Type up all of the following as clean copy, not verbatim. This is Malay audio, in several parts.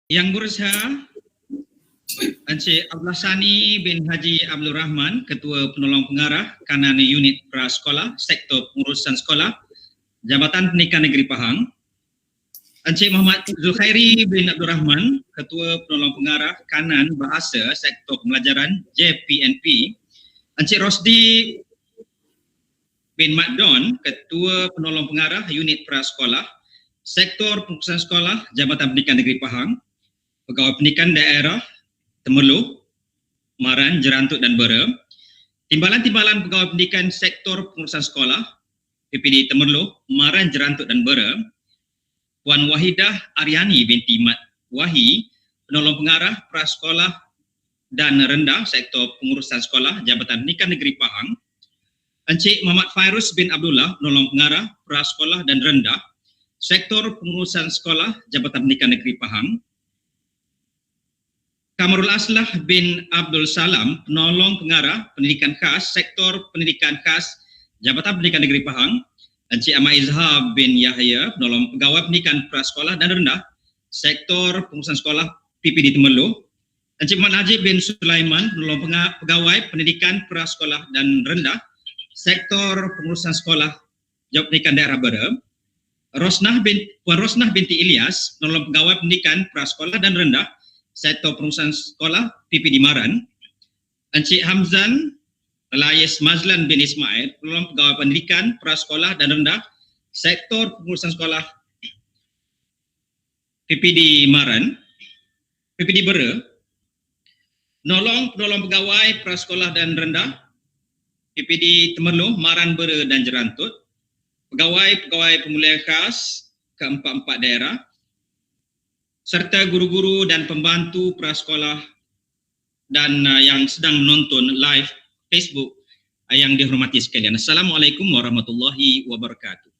Yang berusaha Encik Abdullah Sani bin Haji Abdul Rahman, Ketua Penolong Pengarah Kanan Unit Prasekolah, Sektor Pengurusan Sekolah, Jabatan Pendidikan Negeri Pahang. Encik Muhammad Zulkhairi bin Abdul Rahman, Ketua Penolong Pengarah Kanan Bahasa, Sektor Pembelajaran, JPNP. Encik Rosdi bin Madon, Ketua Penolong Pengarah Unit Prasekolah, Sektor Pengurusan Sekolah, Jabatan Pendidikan Negeri Pahang. Pegawai Pendidikan Daerah Temerloh, Maran, Jerantut dan Bera. Timbalan-timbalan Pegawai Pendidikan Sektor Pengurusan Sekolah, PPD Temerloh, Maran, Jerantut dan Bera. Puan Wahidah Aryani binti Mat Wahi, Penolong Pengarah Prasekolah dan Rendah, Sektor Pengurusan Sekolah, Jabatan Pendidikan Negeri Pahang. Encik Muhammad Fairuz bin Abdullah, Penolong Pengarah Prasekolah dan Rendah, Sektor Pengurusan Sekolah, Jabatan Pendidikan Negeri Pahang. Kamarul Aslah bin Abdul Salam, Penolong Pengarah Pendidikan Khas, Sektor Pendidikan Khas, Jabatan Pendidikan Negeri Pahang. Encik Ahmad Izhar bin Yahya, Penolong Pegawai Pendidikan Prasekolah dan Rendah, Sektor Pengurusan Sekolah, PPD Temerloh. Encik Muhammad Najib bin Sulaiman, Penolong Pegawai Pendidikan Prasekolah dan Rendah, Sektor Pengurusan Sekolah, Jabatan Pendidikan Daerah Bera. Puan Rosnah binti Ilyas, Penolong Pegawai Pendidikan Prasekolah dan Rendah, Sektor Pengurusan Sekolah, PPD Maran. Encik Hamzan Layis Mazlan bin Ismail, Penolong Pegawai Pendidikan Prasekolah dan Rendah, Sektor Pengurusan Sekolah, PPD Maran. PPD Bera. Penolong Pegawai Prasekolah dan Rendah, PPD Temerloh, Maran, Bera dan Jerantut. Pegawai Pemulihan Khas ke-44 daerah, serta guru-guru dan pembantu prasekolah dan yang sedang menonton live Facebook yang dihormati sekalian. Assalamualaikum warahmatullahi wabarakatuh.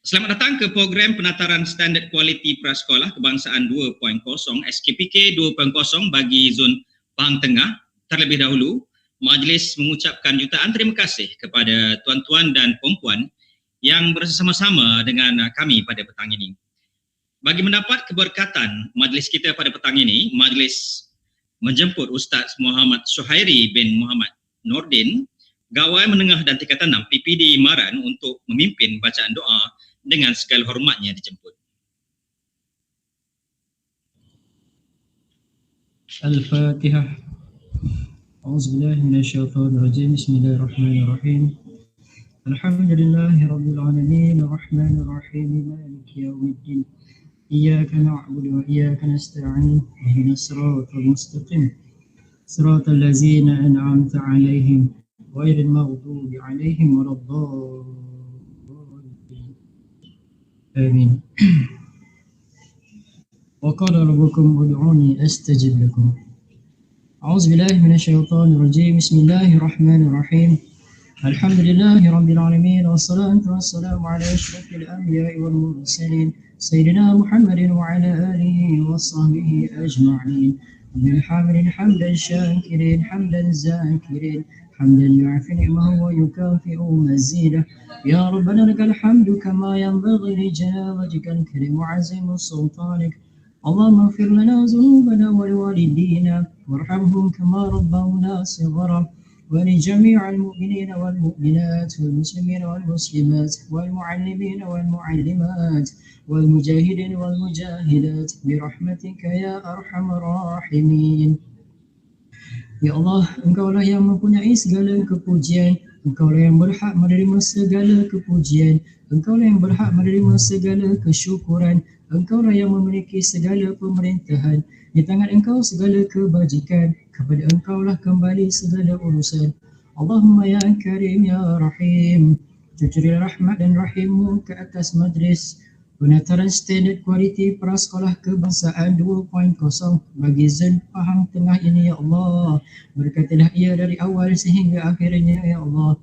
Selamat datang ke program penataran standard kualiti prasekolah kebangsaan 2.0 SKPK 2.0 bagi zon Pahang Tengah. Terlebih dahulu, majlis mengucapkan jutaan terima kasih kepada tuan-tuan dan puan-puan yang bersama-sama dengan kami pada petang ini. Bagi mendapat keberkatan majlis kita pada petang ini, majlis menjemput Ustaz Muhammad Suhairi bin Muhammad Nordin, Gawai Menengah dan Tingkatan 6 PPD Maran untuk memimpin bacaan doa dengan segala hormatnya dijemput. Al-Fatihah. A'udzubillahi minasyaitonirrajim. Bismillahirrahmanirrahim. Alhamdulillahi rabbil alamin, arrahmanir rahim, maliki yaumiddin. إياك نعبد وإياك نستعين اهدنا الصراط المستقيم صراط الذين أنعمت عليهم غير المغضوب عليهم ولا الضالين آمين. وقال ربكم ادعوني أستجب لكم. أعوذ بالله من الشيطان الرجيم. بسم الله الرحمن الرحيم. الحمد لله رب العالمين والصلاة والسلام على أشرف الأنبياء والمرسلين سيدنا محمد وعلى آله وصحبه أجمعين. من حامل حمدا شاكرين حمدا زاكرين حمدا يعفي نعمه ويكافئ مزيده. يا ربنا لك الحمد كما ينبغي لجلال وجهك الكريم وعظيم سلطانك. اللهم اغفر لنا ذنوبنا ولوالدينا وارحمهم كما ربونا صغرا ولجميع المؤمنين والمؤمنات والمسلمين والمسلمات والمعلمين والمعلمات والمجاهدين والمجاهدات برحمتك يا أرحم الراحمين. Ya Allah, Engkaulah yang mempunyai segala kepujian, Engkaulah yang berhak menerima segala kepujian, Engkaulah yang berhak menerima segala kesyukuran, Engkaulah yang memiliki segala pemerintahan. Di tangan Engkau segala kebajikan, kepada Engkaulah kembali segala urusan. Allahumma ya Karim ya Rahim, cucurilah rahmat dan rahimmu ke atas majlis penataran standard kualiti prasekolah kebangsaan 2.0 bagi zon Pahang Tengah ini ya Allah. Berkatilah ia dari awal sehingga akhirnya ya Allah.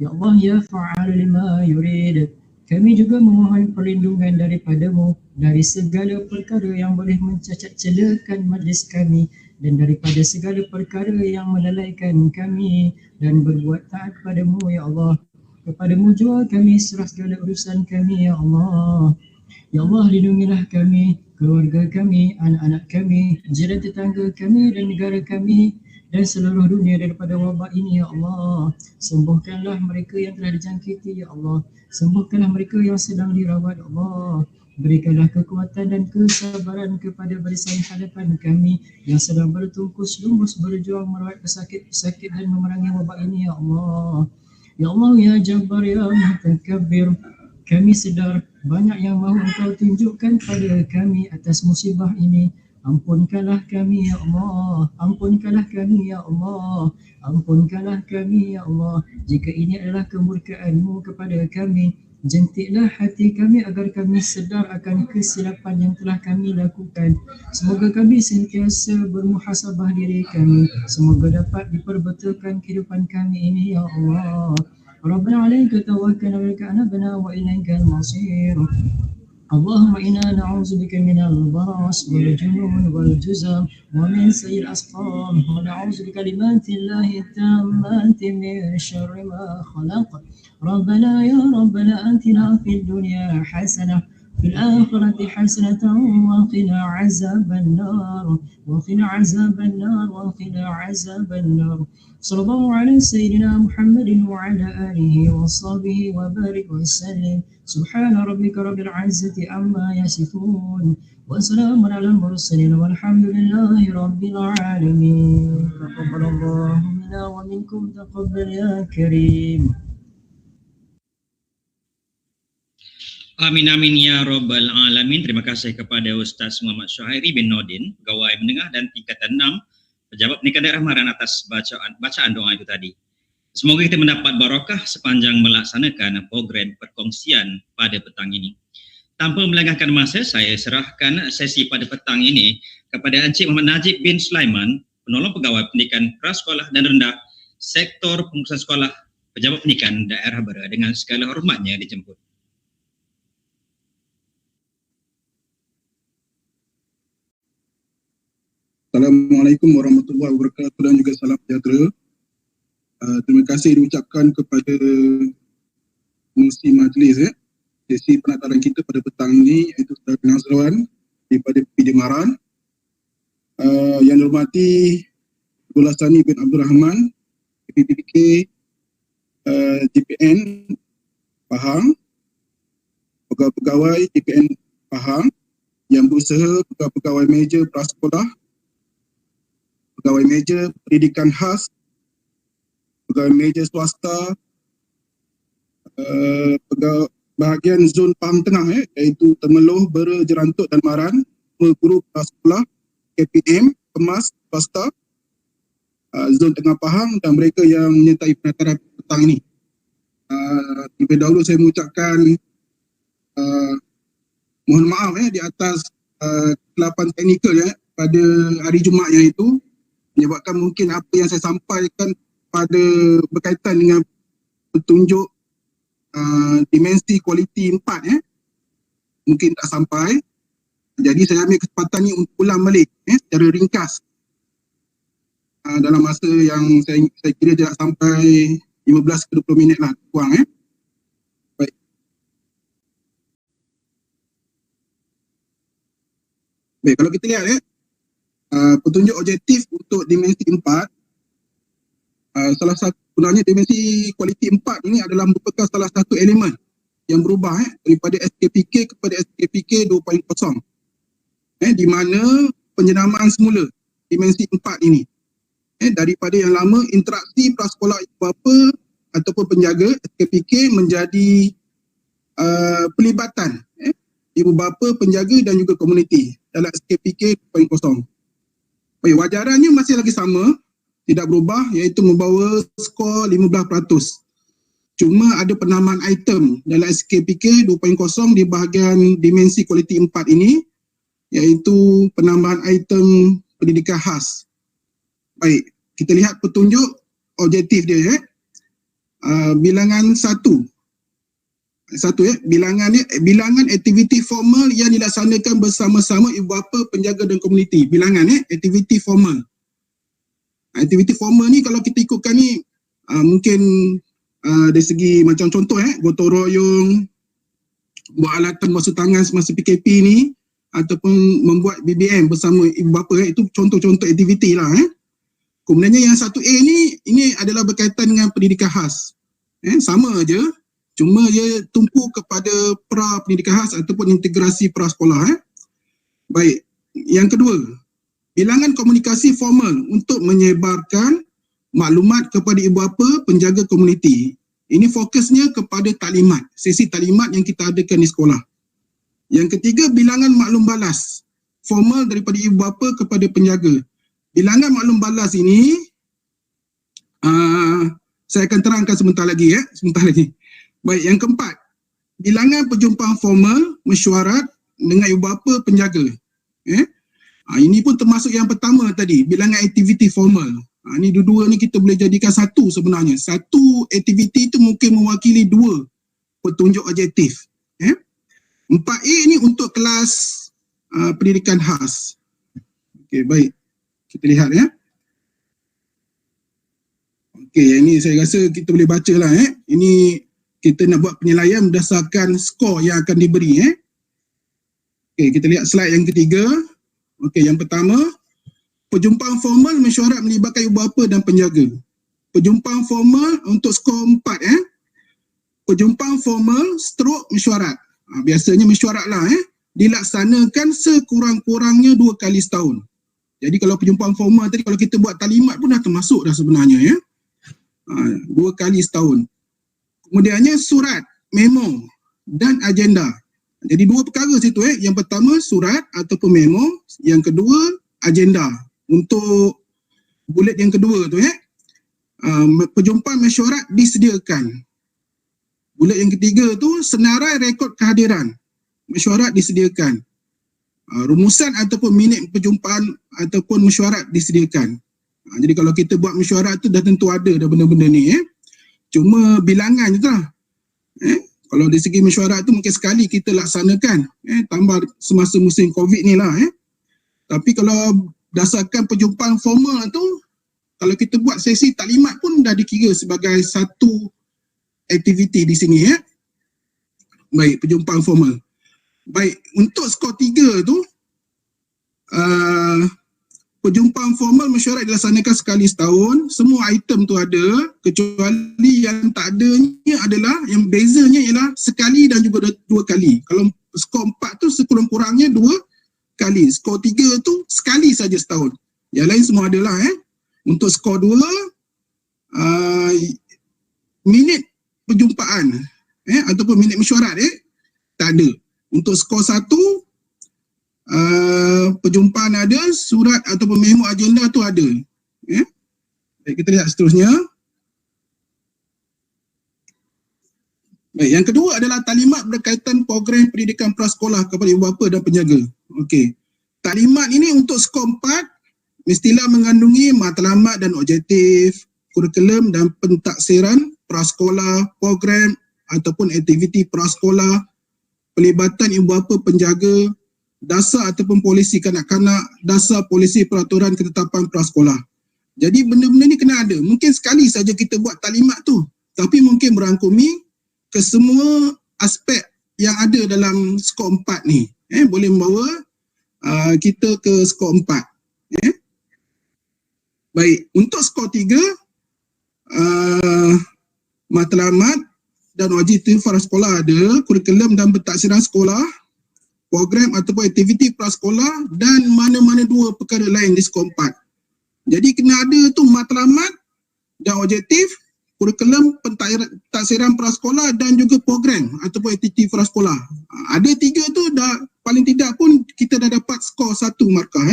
Ya Allah ya fa'al lima yurid. Kami juga memohon perlindungan daripadamu dari segala perkara yang boleh mencacat celakan majlis kami dan daripada segala perkara yang melalaikan kami dan berbuat taat kepadamu ya Allah. Kepadamu jua kami serah segala urusan kami ya Allah. Ya Allah, lindungilah kami keluarga kami, anak-anak kami, jiran tetangga kami dan negara kami dan seluruh dunia daripada wabak ini, ya Allah. Sembuhkanlah mereka yang telah dijangkiti, ya Allah. Sembuhkanlah mereka yang sedang dirawat, ya Allah. Berikanlah kekuatan dan kesabaran kepada barisan hadapan kami yang sedang bertungkus lumus berjuang merawat pesakit-pesakit dan memerangi wabak ini, ya Allah. Ya Allah, ya Jabbar, ya Mutakabbir, kami sedar banyak yang mahu Engkau tunjukkan pada kami atas musibah ini. Ampunkanlah kami, ya Allah. Ampunkanlah kami, ya Allah. Ampunkanlah kami, ya Allah. Jika ini adalah kemurkaan-Mu kepada kami, jentiklah hati kami agar kami sedar akan kesilapan yang telah kami lakukan. Semoga kami sentiasa bermuhasabah diri kami. Semoga dapat diperbetulkan kehidupan kami ini, ya Allah. Rabbana alaika tawakkalna wa ilaika anabna wa ilaikal masir. اللهم إنا نعوذ بك من البرص والجنون والجزام ومن سيء الأسقام ونعوذ بكلمات الله التامات من شر ما خلق ربنا يا ربنا آتنا في الدنيا حسنة في الآخرة حسنة وقنا عذاب النار وقنا عذاب النار وقنا عذاب النار صلى الله على سيدنا محمد وعلى آله وصحبه وبارك وسلم سبحان ربك رب العزة عما يصفون وسلام على المرسلين والحمد لله رب العالمين تقبل الله منا ومنكم تقبل يا كريم. Amin amin ya rabbal alamin. Terima kasih kepada Ustaz Muhammad Syuhairi bin Nordin, pegawai menengah dan tingkatan 6 pejabat pendidikan daerah Maran atas bacaan doa itu tadi. Semoga kita mendapat barakah sepanjang melaksanakan program perkongsian pada petang ini. Tanpa melengahkan masa, saya serahkan sesi pada petang ini kepada Encik Muhammad Najib bin Sulaiman, penolong pegawai pendidikan prasekolah dan rendah Sektor Pengurusan Sekolah Pejabat Pendidikan Daerah Bera. Dengan segala hormatnya dijemput. Assalamualaikum warahmatullahi wabarakatuh dan juga salam sejahtera. Terima kasih diucapkan kepada pengerusi majlis sesi penataran kita pada petang ini, iaitu Saudara Nazrawan daripada PPD Maran. Yang dihormati Abdul Hassani bin Abdul Rahman, PPPK JPN Pahang, pegawai-pegawai JPN Pahang yang berusaha, pegawai meja prasekolah, pegawai meja pendidikan khas, pegawai meja swasta, pegawai bahagian zon Pahang Tengah iaitu Temerloh, Bera, Jerantut dan Maran, guru prasekolah, KPM, Kemas, swasta, zon Tengah Pahang dan mereka yang menyertai penataran petang ini. Terlebih dahulu saya mengucapkan mohon maaf di atas kesilapan teknikal pada hari Jumaat yang itu, menyebabkan mungkin apa yang saya sampaikan pada berkaitan dengan petunjuk dimensi kualiti 4 mungkin tak sampai. Jadi saya ambil kesempatan ni untuk ulang balik secara ringkas dalam masa yang saya kira tidak sampai 15 ke 20 minit lah kurang. Baik. Baik, kalau kita lihat petunjuk objektif untuk dimensi 4, salah satu sebenarnya dimensi kualiti 4 ini adalah merupakan salah satu elemen yang berubah daripada SKPK kepada SKPK 2.0, di mana penjenamaan semula dimensi 4 ini daripada yang lama interaksi prasekolah ibu bapa ataupun penjaga SKPK menjadi pelibatan ibu bapa, penjaga dan juga komuniti dalam SKPK 2.0. Baik, wajarannya masih lagi sama, tidak berubah, iaitu membawa skor 15%. Cuma ada penambahan item dalam SKPK 2.0 di bahagian dimensi kualiti 4 ini, iaitu penambahan item pendidikan khas. Baik, kita lihat petunjuk objektif dia. Bilangan 1. Bilangan aktiviti formal yang dilaksanakan bersama-sama ibu bapa, penjaga dan komuniti. Bilangan aktiviti formal. Aktiviti formal ni kalau kita ikutkan ni mungkin dari segi macam contoh gotong royong, buat alatan basuh tangan semasa PKP ni, ataupun membuat BBM bersama ibu bapa, itu contoh-contoh aktiviti lah. Kemudiannya yang 1A ini adalah berkaitan dengan pendidikan khas. Sama aja, cuma dia tumpu kepada pra pendidikan khas ataupun integrasi prasekolah. Baik, yang kedua, bilangan komunikasi formal untuk menyebarkan maklumat kepada ibu bapa penjaga komuniti. Ini fokusnya kepada taklimat, sesi taklimat yang kita adakan di sekolah. Yang ketiga, bilangan maklum balas formal daripada ibu bapa kepada penjaga. Bilangan maklum balas ini saya akan terangkan sebentar lagi. Baik, yang keempat, bilangan perjumpaan formal mesyuarat dengan ibu bapa penjaga. Ini pun termasuk yang pertama tadi, bilangan aktiviti formal. Ini dua-dua ni kita boleh jadikan satu sebenarnya. Satu aktiviti itu mungkin mewakili dua petunjuk objektif. 4A ni untuk kelas pendidikan khas. Okey, baik. Kita lihat ya. Okey, yang ni saya rasa kita boleh baca lah. Ini kita nak buat penilaian berdasarkan skor yang akan diberi. Okey, kita lihat slide yang ketiga. Okey, yang pertama, perjumpaan formal mesyuarat melibatkan ibu bapa dan penjaga. Perjumpaan formal untuk skor 4. Perjumpaan formal stroke mesyuarat. Biasanya mesyuarat lah. Dilaksanakan sekurang-kurangnya 2 kali setahun. Jadi kalau perjumpaan formal tadi, kalau kita buat taklimat pun dah termasuk dah sebenarnya. 2 kali setahun. Kemudiannya surat, memo dan agenda. Jadi 2 perkara situ. Yang pertama surat ataupun memo. Yang kedua agenda. Untuk bulat yang kedua tu perjumpaan mesyuarat disediakan. Bulat yang ketiga tu senarai rekod kehadiran mesyuarat disediakan. Rumusan ataupun minit perjumpaan ataupun mesyuarat disediakan. Jadi kalau kita buat mesyuarat tu dah tentu ada dah benda-benda ni. Cuma bilangan je lah. Kalau dari segi mesyuarat tu mungkin sekali kita laksanakan. Tambah semasa musim COVID ni lah. Tapi kalau berdasarkan perjumpaan formal tu, kalau kita buat sesi taklimat pun dah dikira sebagai satu aktiviti di sini. Baik, perjumpaan formal. Baik, untuk skor 3 tu, perjumpaan formal mesyuarat dilaksanakan sekali setahun. Semua item tu ada, kecuali yang tak adanya adalah, yang bezanya ialah sekali dan juga 2 kali. Kalau skor 4 tu sekurang-kurangnya 2 kali. Skor 3 tu sekali saja setahun. Yang lain semua adalah. Untuk skor 2, minit perjumpaan ataupun minit mesyuarat tak ada. Untuk skor 1, perjumpaan ada, surat ataupun memo agenda tu ada. Baik, kita lihat seterusnya. Baik, yang kedua adalah taklimat berkaitan program pendidikan prasekolah kepada ibu bapa dan penjaga. Okey. Taklimat ini untuk skor 4 mestilah mengandungi matlamat dan objektif, kurikulum dan pentaksiran prasekolah, program ataupun aktiviti prasekolah, pelibatan ibu bapa penjaga, dasar ataupun polisi kanak-kanak, dasar polisi peraturan ketetapan prasekolah. Jadi benda-benda ni kena ada. Mungkin sekali saja kita buat taklimat tu, tapi mungkin merangkumi ke semua aspek yang ada dalam skor 4 ni. Boleh membawa kita ke skor 4. Baik, untuk skor 3, matlamat dan objektif prasekolah ada, kurikulum dan pentaksiran sekolah, program ataupun aktiviti prasekolah dan mana-mana 2 perkara lain di skor 4. Jadi kena ada tu matlamat dan objektif, kurikulum, pentaksiran prasekolah dan juga program ataupun aktiviti prasekolah. Ada 3 tu dah, paling tidak pun kita dah dapat skor 1 markah.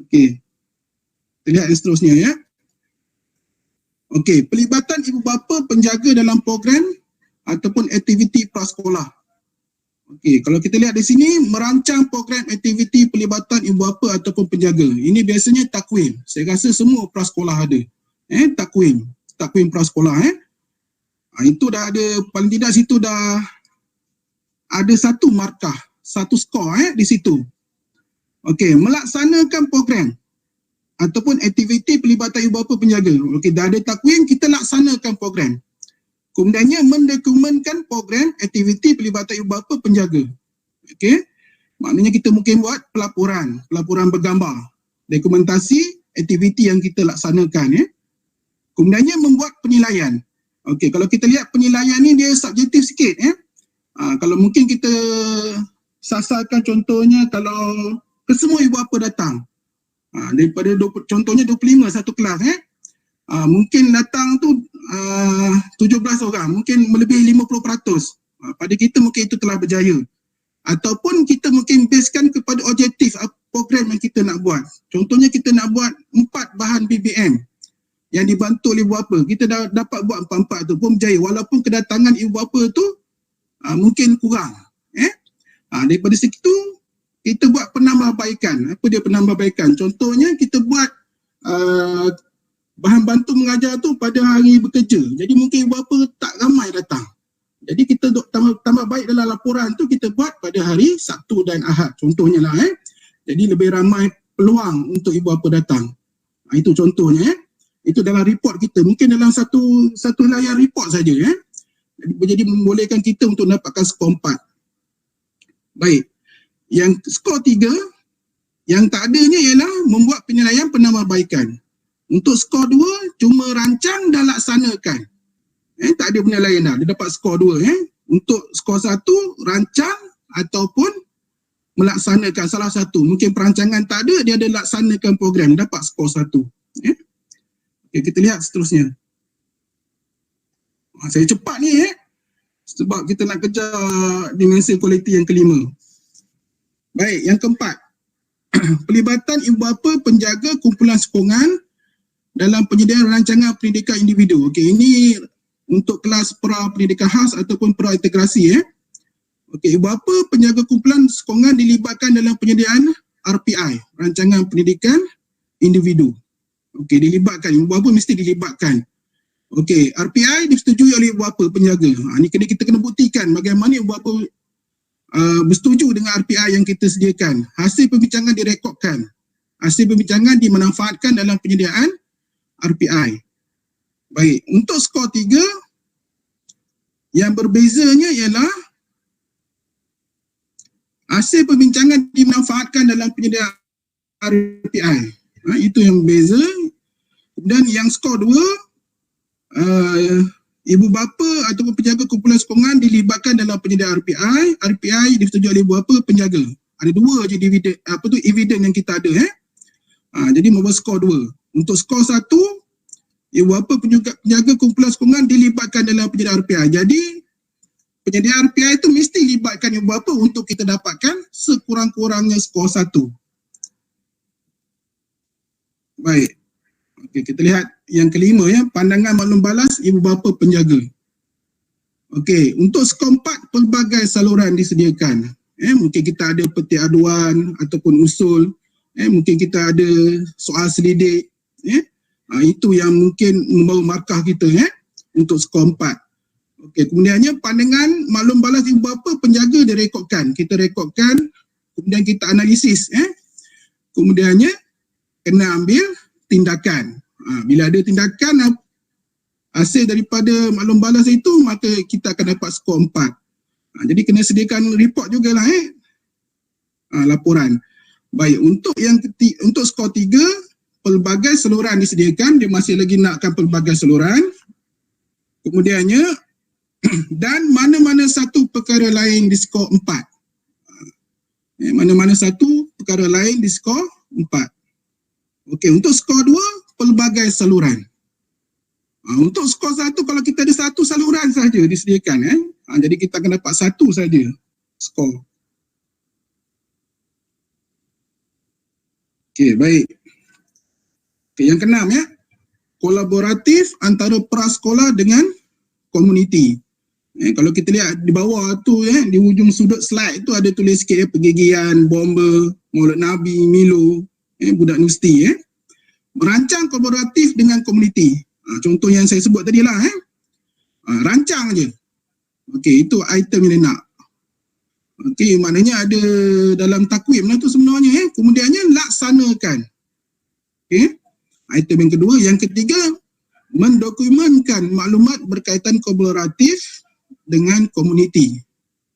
Okey. Kita lihat yang seterusnya Okey, pelibatan ibu bapa penjaga dalam program ataupun aktiviti prasekolah. Okey, kalau kita lihat di sini, merancang program aktiviti pelibatan ibu bapa ataupun penjaga. Ini biasanya takwim. Saya rasa semua prasekolah ada. Takwim prasekolah. Itu dah ada, paling tidak situ dah ada 1 markah, 1 skor di situ. Okey, melaksanakan program ataupun aktiviti pelibatan ibu bapa penjaga. Okey, dah ada takwim, kita laksanakan program. Kemudiannya mendokumentkan program aktiviti pelibatan ibu bapa penjaga. Okey. Maknanya kita mungkin buat pelaporan bergambar, dokumentasi aktiviti yang kita laksanakan. Kemudiannya membuat penilaian. Okey, kalau kita lihat penilaian ni dia subjektif sikit. Kalau mungkin kita sasarkan contohnya kalau kesemua ibu bapa datang. Daripada contohnya 25 satu kelas. Mungkin datang tu 17 orang, mungkin melebihi 50%. Pada kita mungkin itu telah berjaya. Ataupun kita mungkin basekan kepada objektif program yang kita nak buat. Contohnya kita nak buat 4 bahan BBM yang dibantu oleh ibu bapa. Kita dah dapat buat 4 tu pun berjaya walaupun kedatangan ibu bapa tu mungkin kurang. Daripada situ kita buat penambahbaikan. Apa dia penambahbaikan? Contohnya kita buat bahan bantu mengajar tu pada hari bekerja. Jadi mungkin ibu bapa tak ramai datang. Jadi kita tambah baik dalam laporan tu kita buat pada hari Sabtu dan Ahad. Contohnya lah. Jadi lebih ramai peluang untuk ibu bapa datang. Itu contohnya. Itu dalam report kita. Mungkin dalam satu layar report saja. Jadi membolehkan kita untuk dapatkan skor 4. Baik. Yang skor 3, yang tak adanya ialah membuat penilaian penambahbaikan. Untuk skor 2, cuma rancang dan laksanakan. Tak ada penilaian dah. Dia dapat skor 2. Untuk skor 1, rancang ataupun melaksanakan salah satu. Mungkin perancangan tak ada, dia ada laksanakan program. Dapat skor 1. Okay, kita lihat seterusnya. Saya cepat ni sebab kita nak kejar dimensi kualiti yang kelima. Baik, yang keempat. Pelibatan ibu bapa penjaga kumpulan sokongan dalam penyediaan rancangan pendidikan individu. Okey, ini untuk kelas pra pendidikan khas ataupun pra integrasi. Okey, ibu bapa penjaga kumpulan sokongan dilibatkan dalam penyediaan RPI, rancangan pendidikan individu. Okey, dilibatkan. Ibu bapa mesti dilibatkan. Okey, RPI disetujui oleh ibu bapa penjaga. Ini kita kena buktikan bagaimana ibu bapa bersetuju dengan RPI yang kita sediakan. Hasil perbincangan direkodkan. Hasil perbincangan dimanfaatkan dalam penyediaan RPI. Baik, untuk skor 3 yang berbezanya ialah hasil perbincangan dimanfaatkan dalam penyediaan RPI. Itu yang beza. Dan yang skor 2, ibu bapa ataupun penjaga kumpulan sokongan dilibatkan dalam penyediaan RPI. RPI disetujui oleh ibu bapa penjaga. Ada 2 je evidence yang kita ada. Jadi membuat skor 2. Untuk skor 1, ibu bapa penjaga kumpulan sokongan dilibatkan dalam penyediaan RPI. Jadi penyediaan RPI itu mesti libatkan ibu bapa untuk kita dapatkan sekurang-kurangnya skor 1. Baik. Okey, kita lihat yang kelima pandangan maklum balas ibu bapa penjaga. Okey, untuk skor 4 pelbagai saluran disediakan. Mungkin kita ada petik aduan ataupun usul. Mungkin kita ada soal selidik. Itu yang mungkin membawa markah kita untuk skor 4. Okey, kemudiannya pandangan maklum balas ibu bapa penjaga direkodkan. Kita rekodkan, kemudian kita analisis. Kemudiannya kena ambil tindakan. Bila ada tindakan hasil daripada maklum balas itu, maka kita akan dapat skor 4. Jadi kena sediakan report jugalah laporan. Baik, untuk skor 3, pelbagai saluran disediakan. Dia masih lagi nakkan pelbagai saluran. Kemudiannya dan mana-mana satu perkara lain di skor 4. Mana-mana satu perkara lain di skor 4. Okey, untuk skor 2, pelbagai saluran. Untuk skor 1, kalau kita ada satu saluran saja disediakan. Jadi kita akan dapat 1 saja skor. Okey, baik. Okay, yang keenam kolaboratif antara prasekolah dengan komuniti. Kalau kita lihat di bawah tu di hujung sudut slide tu ada tulis sikit Pergigian, Bomba, Maulid Nabi, Milo, budak universiti merancang kolaboratif dengan komuniti. Contoh yang saya sebut tadi lah rancang je. Okey, itu item yang dia nak. Okey, maknanya ada dalam takwim lah tu sebenarnya. Kemudiannya laksanakan. Okey. Item yang kedua. Yang ketiga, mendokumentkan maklumat berkaitan kolaboratif dengan komuniti.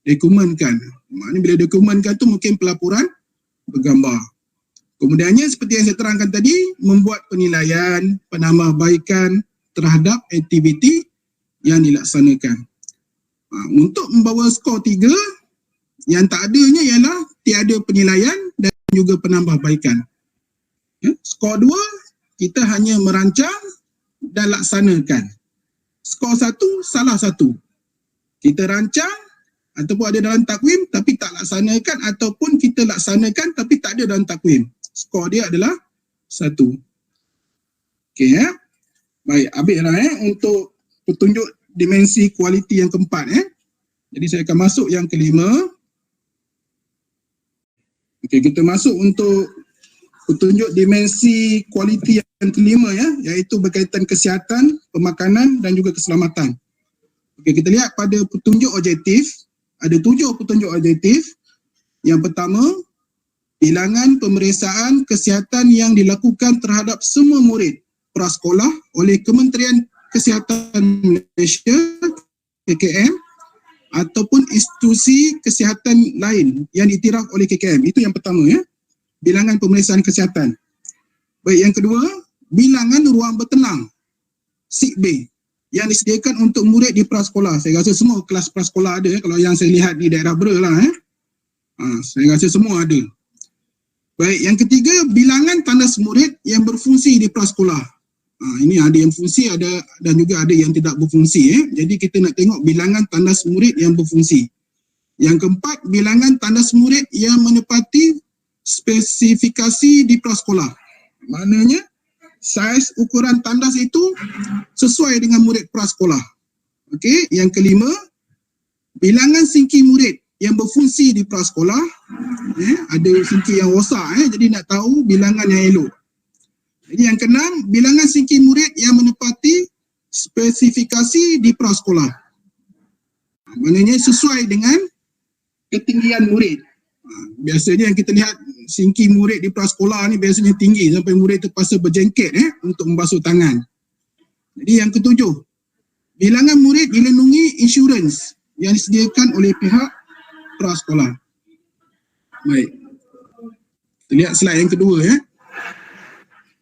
Dokumentkan. Maknanya bila dokumenkan tu mungkin pelaporan bergambar. Kemudiannya seperti yang saya terangkan tadi, membuat penilaian, penambahbaikan terhadap aktiviti yang dilaksanakan. Untuk membawa skor 3, yang tak adanya ialah tiada penilaian dan juga penambahbaikan. Skor 2, kita hanya merancang dan laksanakan. Skor 1, salah satu. Kita rancang ataupun ada dalam takwim tapi tak laksanakan, ataupun kita laksanakan tapi tak ada dalam takwim. Skor dia adalah 1. Okey ya. Baik, habislah untuk petunjuk dimensi kualiti yang keempat. Jadi saya akan masuk yang kelima. Okey, kita masuk untuk petunjuk dimensi kualiti yang kelima ya, iaitu berkaitan kesihatan, pemakanan dan juga keselamatan. Okey, kita lihat pada petunjuk objektif, ada 7 petunjuk objektif. Yang pertama, bilangan pemeriksaan kesihatan yang dilakukan terhadap semua murid prasekolah oleh Kementerian Kesihatan Malaysia KKM ataupun institusi kesihatan lain yang diiktiraf oleh KKM. Itu yang pertama ya, bilangan pemeriksaan kesihatan. Baik, yang kedua, bilangan ruang bertenang sick bay yang disediakan untuk murid di prasekolah. Saya rasa semua kelas prasekolah ada kalau yang saya lihat di daerah Bera lah saya rasa semua ada. Baik, yang ketiga, bilangan tandas murid yang berfungsi di prasekolah. Ini ada yang fungsi ada dan juga ada yang tidak berfungsi. Jadi kita nak tengok bilangan tandas murid yang berfungsi. Yang keempat, bilangan tandas murid yang menepati spesifikasi di prasekolah. Maknanya saiz ukuran tandas itu sesuai dengan murid prasekolah. Okey, yang kelima, bilangan singki murid yang berfungsi di prasekolah. Ada singki yang rosak, jadi nak tahu bilangan yang elok. Jadi yang keenam, bilangan singki murid yang menepati spesifikasi di prasekolah. Maknanya sesuai dengan ketinggian murid. Biasanya yang kita lihat singki murid di prasekolah ni biasanya tinggi sampai murid terpaksa berjengket untuk membasuh tangan. Jadi yang ketujuh, bilangan murid dilindungi insurans yang disediakan oleh pihak prasekolah. Baik. Kita lihat slide yang kedua ya.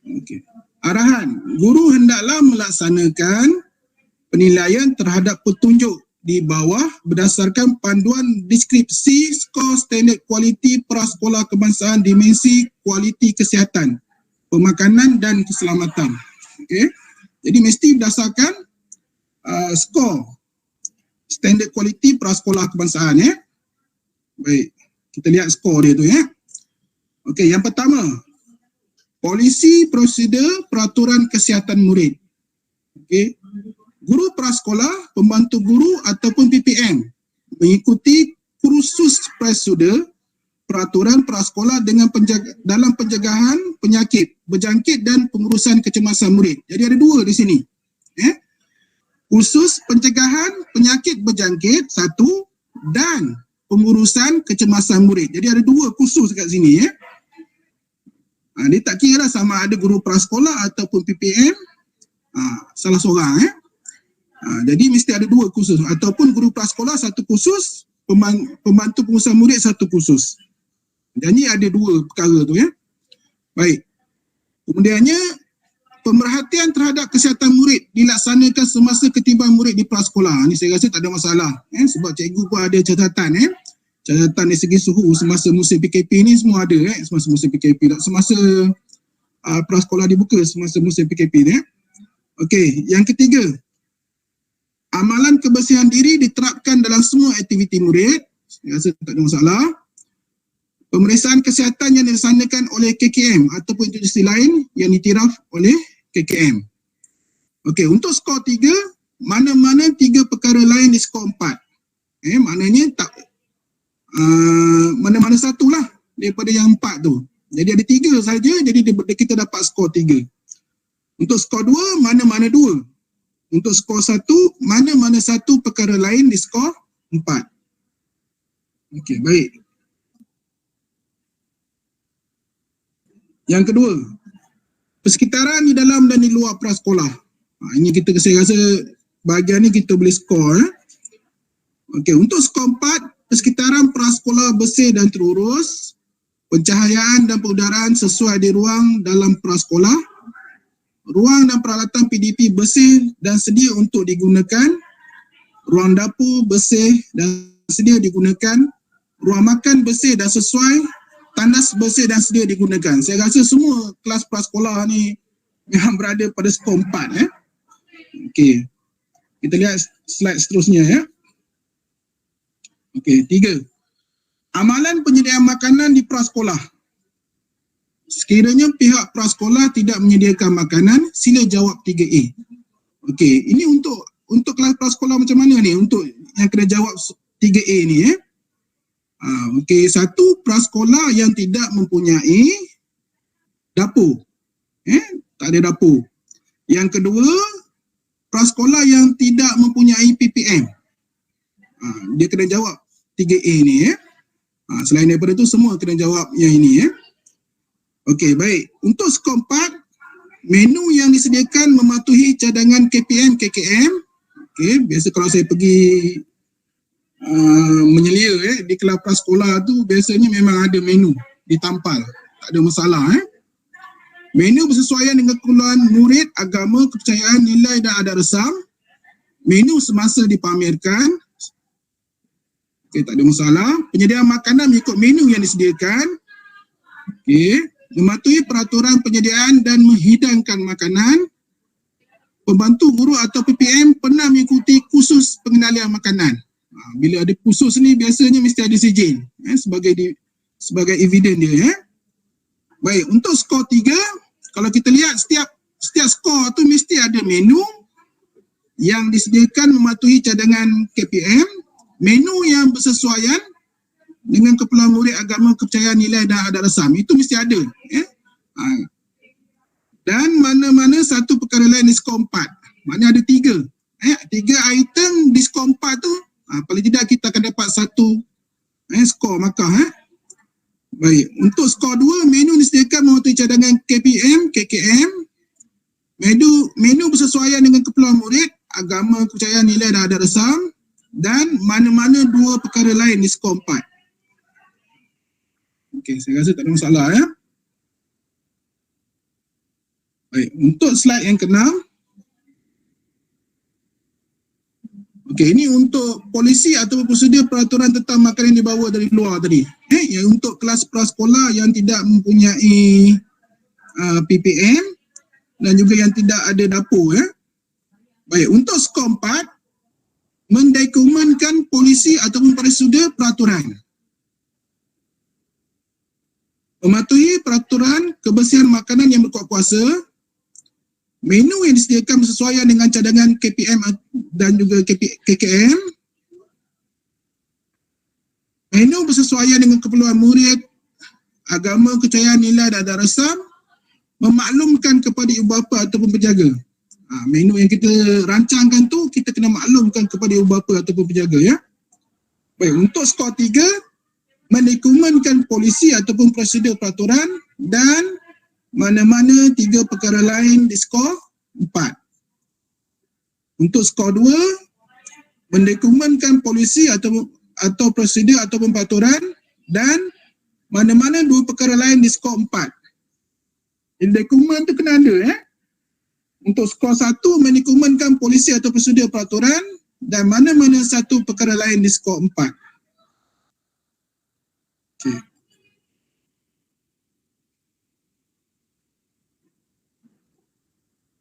Okey. Arahan, guru hendaklah melaksanakan penilaian terhadap petunjuk di bawah berdasarkan panduan deskripsi skor standard kualiti prasekolah kebangsaan dimensi kualiti kesihatan, pemakanan dan keselamatan. Okey. Jadi mesti berdasarkan skor standard kualiti prasekolah kebangsaan ya. Baik, kita lihat skor dia tu ya. Okey, yang pertama, polisi prosedur peraturan kesihatan murid. Okey. Guru prasekolah, pembantu guru ataupun PPM mengikuti kursus prosedur peraturan prasekolah dengan dalam pencegahan penyakit berjangkit dan pengurusan kecemasan murid. Jadi ada 2 di sini. Kursus pencegahan penyakit berjangkit 1 dan pengurusan kecemasan murid. Jadi ada 2 kursus kat sini ya. Dia tak kira lah sama ada guru prasekolah ataupun PPM, salah seorang jadi mesti ada 2 kursus, ataupun guru prasekolah 1 kursus, pembantu pengurusan murid 1 kursus. Jadi ada 2 perkara tu ya. Baik. Kemudiannya, pemerhatian terhadap kesihatan murid dilaksanakan semasa ketiban murid di prasekolah. Ini saya rasa tak ada masalah sebab cikgu pun ada catatan catatan dari segi suhu semasa musim PKP ni semua ada semasa musim PKP, semasa prasekolah dibuka semasa musim PKP ni. Okey, yang ketiga, amalan kebersihan diri diterapkan dalam semua aktiviti murid. Saya rasa tak ada masalah. Pemeriksaan kesihatan yang dilaksanakan oleh KKM ataupun institusi lain yang diiktiraf oleh KKM. Okey, untuk skor 3, mana-mana 3 perkara lain di skor 4. Maknanya tak mana-mana satu lah daripada yang 4 tu. Jadi ada 3 saja, jadi kita dapat skor 3. Untuk skor 2, mana-mana 2. Untuk skor 1, mana-mana 1 perkara lain di skor 4. Okey, baik. Yang kedua, persekitaran di dalam dan di luar prasekolah. Ini saya rasa bahagian ni kita boleh skor. Okey, untuk skor 4, persekitaran prasekolah bersih dan terurus, pencahayaan dan pengudaraan sesuai di ruang dalam prasekolah, ruang dan peralatan PDP bersih dan sedia untuk digunakan, ruang dapur bersih dan sedia digunakan, ruang makan bersih dan sesuai, tandas bersih dan sedia digunakan. Saya rasa semua kelas prasekolah ni memang berada pada skor 4. Okey. Kita lihat slide seterusnya ya. Okey, 3. Amalan penyediaan makanan di prasekolah. Sekiranya pihak prasekolah tidak menyediakan makanan, sila jawab 3A. Okey, ini untuk kelas prasekolah macam mana ni? Untuk yang kena jawab 3A ni okey, 1, prasekolah yang tidak mempunyai dapur. Tak ada dapur. Yang kedua, prasekolah yang tidak mempunyai PPM. Dia kena jawab 3A ni. Selain daripada tu semua kena jawab yang ini. Okey, baik. Untuk skor 4, menu yang disediakan mematuhi cadangan KPM, KKM. Okey, biasa kalau saya pergi menyelia di kelas prasekolah tu biasanya memang ada menu ditampal. Tak ada masalah. Menu bersesuaian dengan keperluan murid, agama, kepercayaan, nilai dan adat resam. Menu semasa dipamerkan. Okey, tak ada masalah. Penyediaan makanan mengikut menu yang disediakan. Okey, mematuhi peraturan penyediaan dan menghidangkan makanan. Pembantu guru atau PPM pernah mengikuti kursus pengendalian makanan. Bila ada kursus ni biasanya mesti ada sijil sebagai evidence dia. Baik, untuk skor 3, kalau kita lihat setiap skor tu mesti ada menu yang disediakan mematuhi cadangan KPM, menu yang bersesuaian dengan keperluan murid, agama, kepercayaan, nilai dan adat resam. Itu mesti ada. Dan mana-mana satu perkara lain di skor 4. Maknanya ada 3. 3 item di skor 4 tu, paling tidak kita akan dapat 1 skor markah. Baik, untuk skor 2, menu disediakan mematuhi cadangan KPM, KKM, menu bersesuaian dengan keperluan murid, agama, kepercayaan, nilai dan adat resam, dan mana-mana 2 perkara lain di skor 4. Okey, saya rasa tak ada masalah. Baik, untuk slide yang ke-6. Okey, ini untuk polisi atau prosedur peraturan tentang makanan yang dibawa dari luar tadi. Yang untuk kelas prasekolah yang tidak mempunyai PPM dan juga yang tidak ada dapur. Baik, untuk skor 4, mendokumentkan polisi ataupun prosedur peraturan. Mematuhi peraturan kebersihan makanan yang berkuat kuasa. Menu yang disediakan bersesuaian dengan cadangan KPM dan juga KKM. Menu bersesuaian dengan keperluan murid, agama, kepercayaan, nilai dan adat resam. Memaklumkan kepada ibu bapa ataupun penjaga. Menu yang kita rancangkan tu kita kena maklumkan kepada ibu bapa ataupun penjaga. Baik, untuk skor 3, mendokumentkan polisi ataupun prosedur peraturan dan mana-mana 3 perkara lain di skor 4. Untuk skor 2, mendokumentkan polisi atau prosedur ataupun peraturan dan mana-mana 2 perkara lain di skor 4. Dokumen tu kena ada. Untuk skor 1, mendokumentkan polisi atau prosedur peraturan dan mana-mana 1 perkara lain di skor 4. Okey.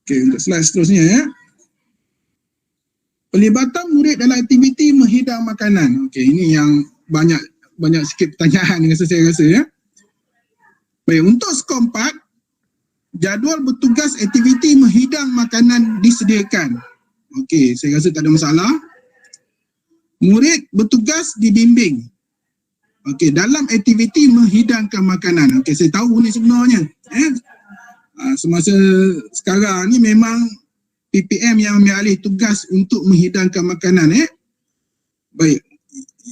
Okey, untuk slide seterusnya Pelibatan murid dalam aktiviti menghidang makanan. Okey, ini yang banyak sikit pertanyaan dengan saya rasa. Baik, untuk skor 4, jadual bertugas aktiviti menghidang makanan disediakan. Okey, saya rasa tak ada masalah. Murid bertugas dibimbing. Okey, dalam aktiviti menghidangkan makanan. Okey, saya tahu ni sebenarnya. Semasa sekarang ni memang PPM yang ambil alih tugas untuk menghidangkan makanan. Baik.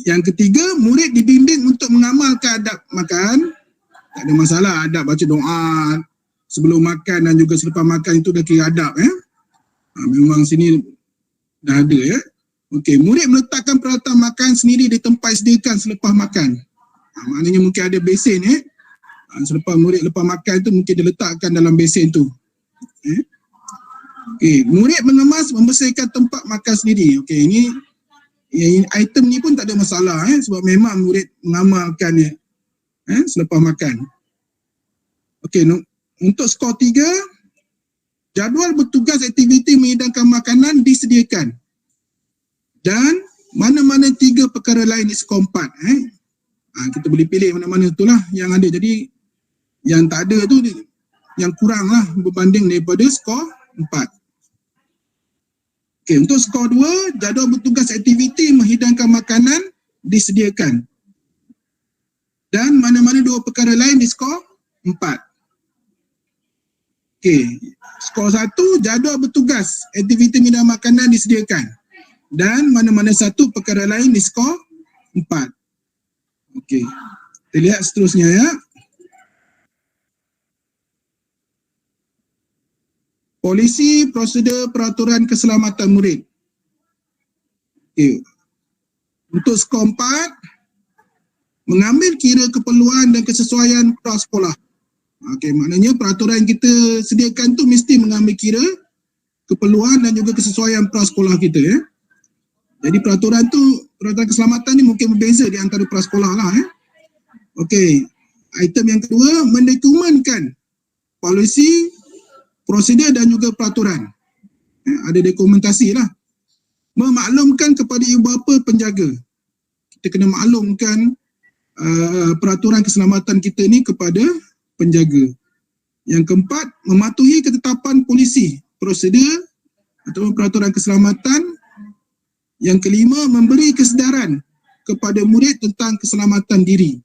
Yang ketiga, murid dibimbing untuk mengamalkan adab makan. Tak ada masalah, adab baca doa sebelum makan dan juga selepas makan itu dah kira adab. Memang sini dah ada. Okey, murid meletakkan peralatan makan sendiri di tempat sediakan selepas makan. Maknanya mungkin ada besen selepas murid lepas makan tu mungkin dia letakkan dalam besen tu. Okey, murid mengemas membersihkan tempat makan sendiri. Okey, ini item ni pun tak ada masalah sebab memang murid mengamalkannya selepas makan. Okey, untuk skor 3, jadual bertugas aktiviti menghidangkan makanan disediakan. Dan mana-mana 3 perkara lain di skor 4. Kita boleh pilih mana-mana itulah yang ada. Jadi yang tak ada tu yang kurang lah berbanding daripada skor 4. Okey, untuk skor 2, jadual bertugas aktiviti menghidangkan makanan disediakan. Dan mana-mana 2 perkara lain di skor 4. Okey, skor 1, jadual bertugas aktiviti menghidangkan makanan disediakan. Dan mana-mana 1 perkara lain di skor 4. Okey, kita lihat seterusnya ya. Polisi prosedur peraturan keselamatan murid. Okey, untuk skor 4, mengambil kira keperluan dan kesesuaian prasekolah. Okey, maknanya peraturan yang kita sediakan tu mesti mengambil kira keperluan dan juga kesesuaian prasekolah kita ya. Jadi peraturan keselamatan ni mungkin berbeza di antara prasekolah lah Okey, item yang kedua, mendokumenkan polisi, prosedur dan juga peraturan. Ada dokumentasi lah. Memaklumkan kepada ibu bapa penjaga. Kita kena maklumkan peraturan keselamatan kita ni kepada penjaga. Yang keempat, mematuhi ketetapan polisi, prosedur atau peraturan keselamatan. Yang kelima, memberi kesedaran kepada murid tentang keselamatan diri.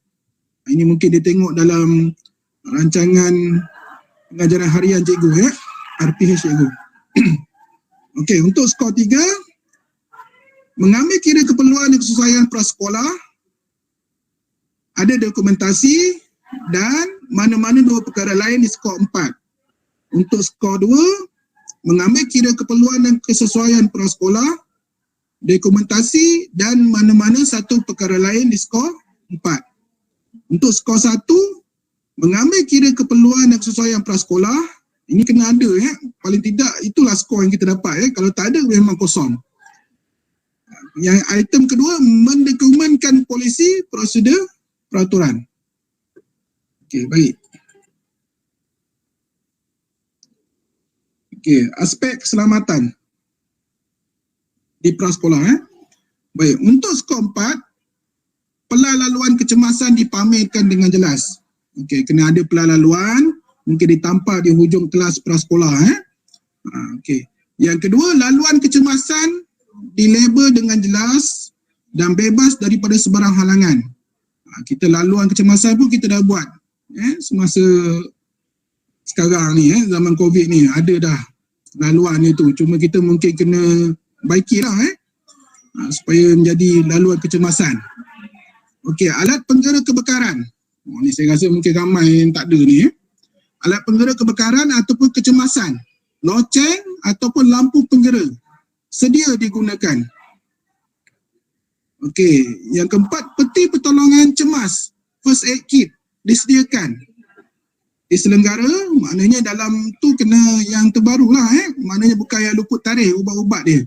Ini mungkin dia tengok dalam rancangan pengajaran harian cikgu RPH cikgu. Okey, untuk skor 3, mengambil kira keperluan dan kesesuaian prasekolah, ada dokumentasi dan mana-mana 2 perkara lain di skor 4. Untuk skor 2, mengambil kira keperluan dan kesesuaian prasekolah, dokumentasi dan mana-mana 1 perkara lain di skor 4. Untuk skor 1, mengambil kira keperluan dan kesesuaian prasekolah, ini kena ada paling tidak itulah skor yang kita dapat kalau tak ada memang kosong. Yang item kedua, mendokumenkan polisi, prosedur, peraturan. Okey, baik. Okey, aspek keselamatan di prasekolah Baik, untuk skor 4, pelalaluan kecemasan dipamerkan dengan jelas. Okey, kena ada pelalaluan, mungkin ditampak di hujung kelas prasekolah Okey. Yang kedua, laluan kecemasan dilabel dengan jelas dan bebas daripada sebarang halangan. Kita laluan kecemasan pun kita dah buat semasa sekarang ni zaman COVID ni ada dah laluan itu. Cuma kita mungkin kena baikilah supaya menjadi laluan kecemasan. Okey, alat penggera kebakaran. Ni saya rasa mungkin ramai yang tak ada ni. Alat penggera kebakaran ataupun kecemasan, loceng ataupun lampu penggera sedia digunakan. Okey, yang keempat, peti pertolongan cemas, first aid kit disediakan. Diselenggara, maknanya dalam tu kena yang terbaru lah maknanya bukan yang luput tarikh ubat-ubat dia.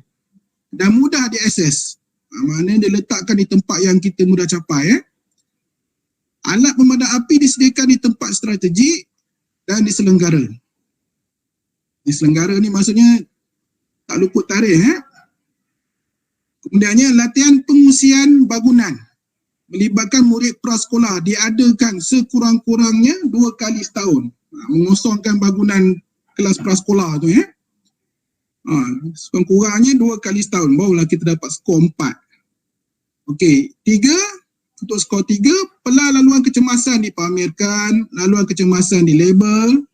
Dan mudah diakses. Maknanya dia letakkan di tempat yang kita mudah capai Alat pemadam api disediakan di tempat strategik dan diselenggara. Diselenggara ni maksudnya tak luput tarikh Kemudiannya latihan pengusian bangunan melibatkan murid prasekolah diadakan sekurang-kurangnya 2 kali setahun. Mengosongkan bangunan kelas prasekolah tu sekurang-kurangnya 2 kali setahun barulah kita dapat skor 4. Okey, 3 untuk skor 3, laluan kecemasan dipamerkan, laluan kecemasan dilabel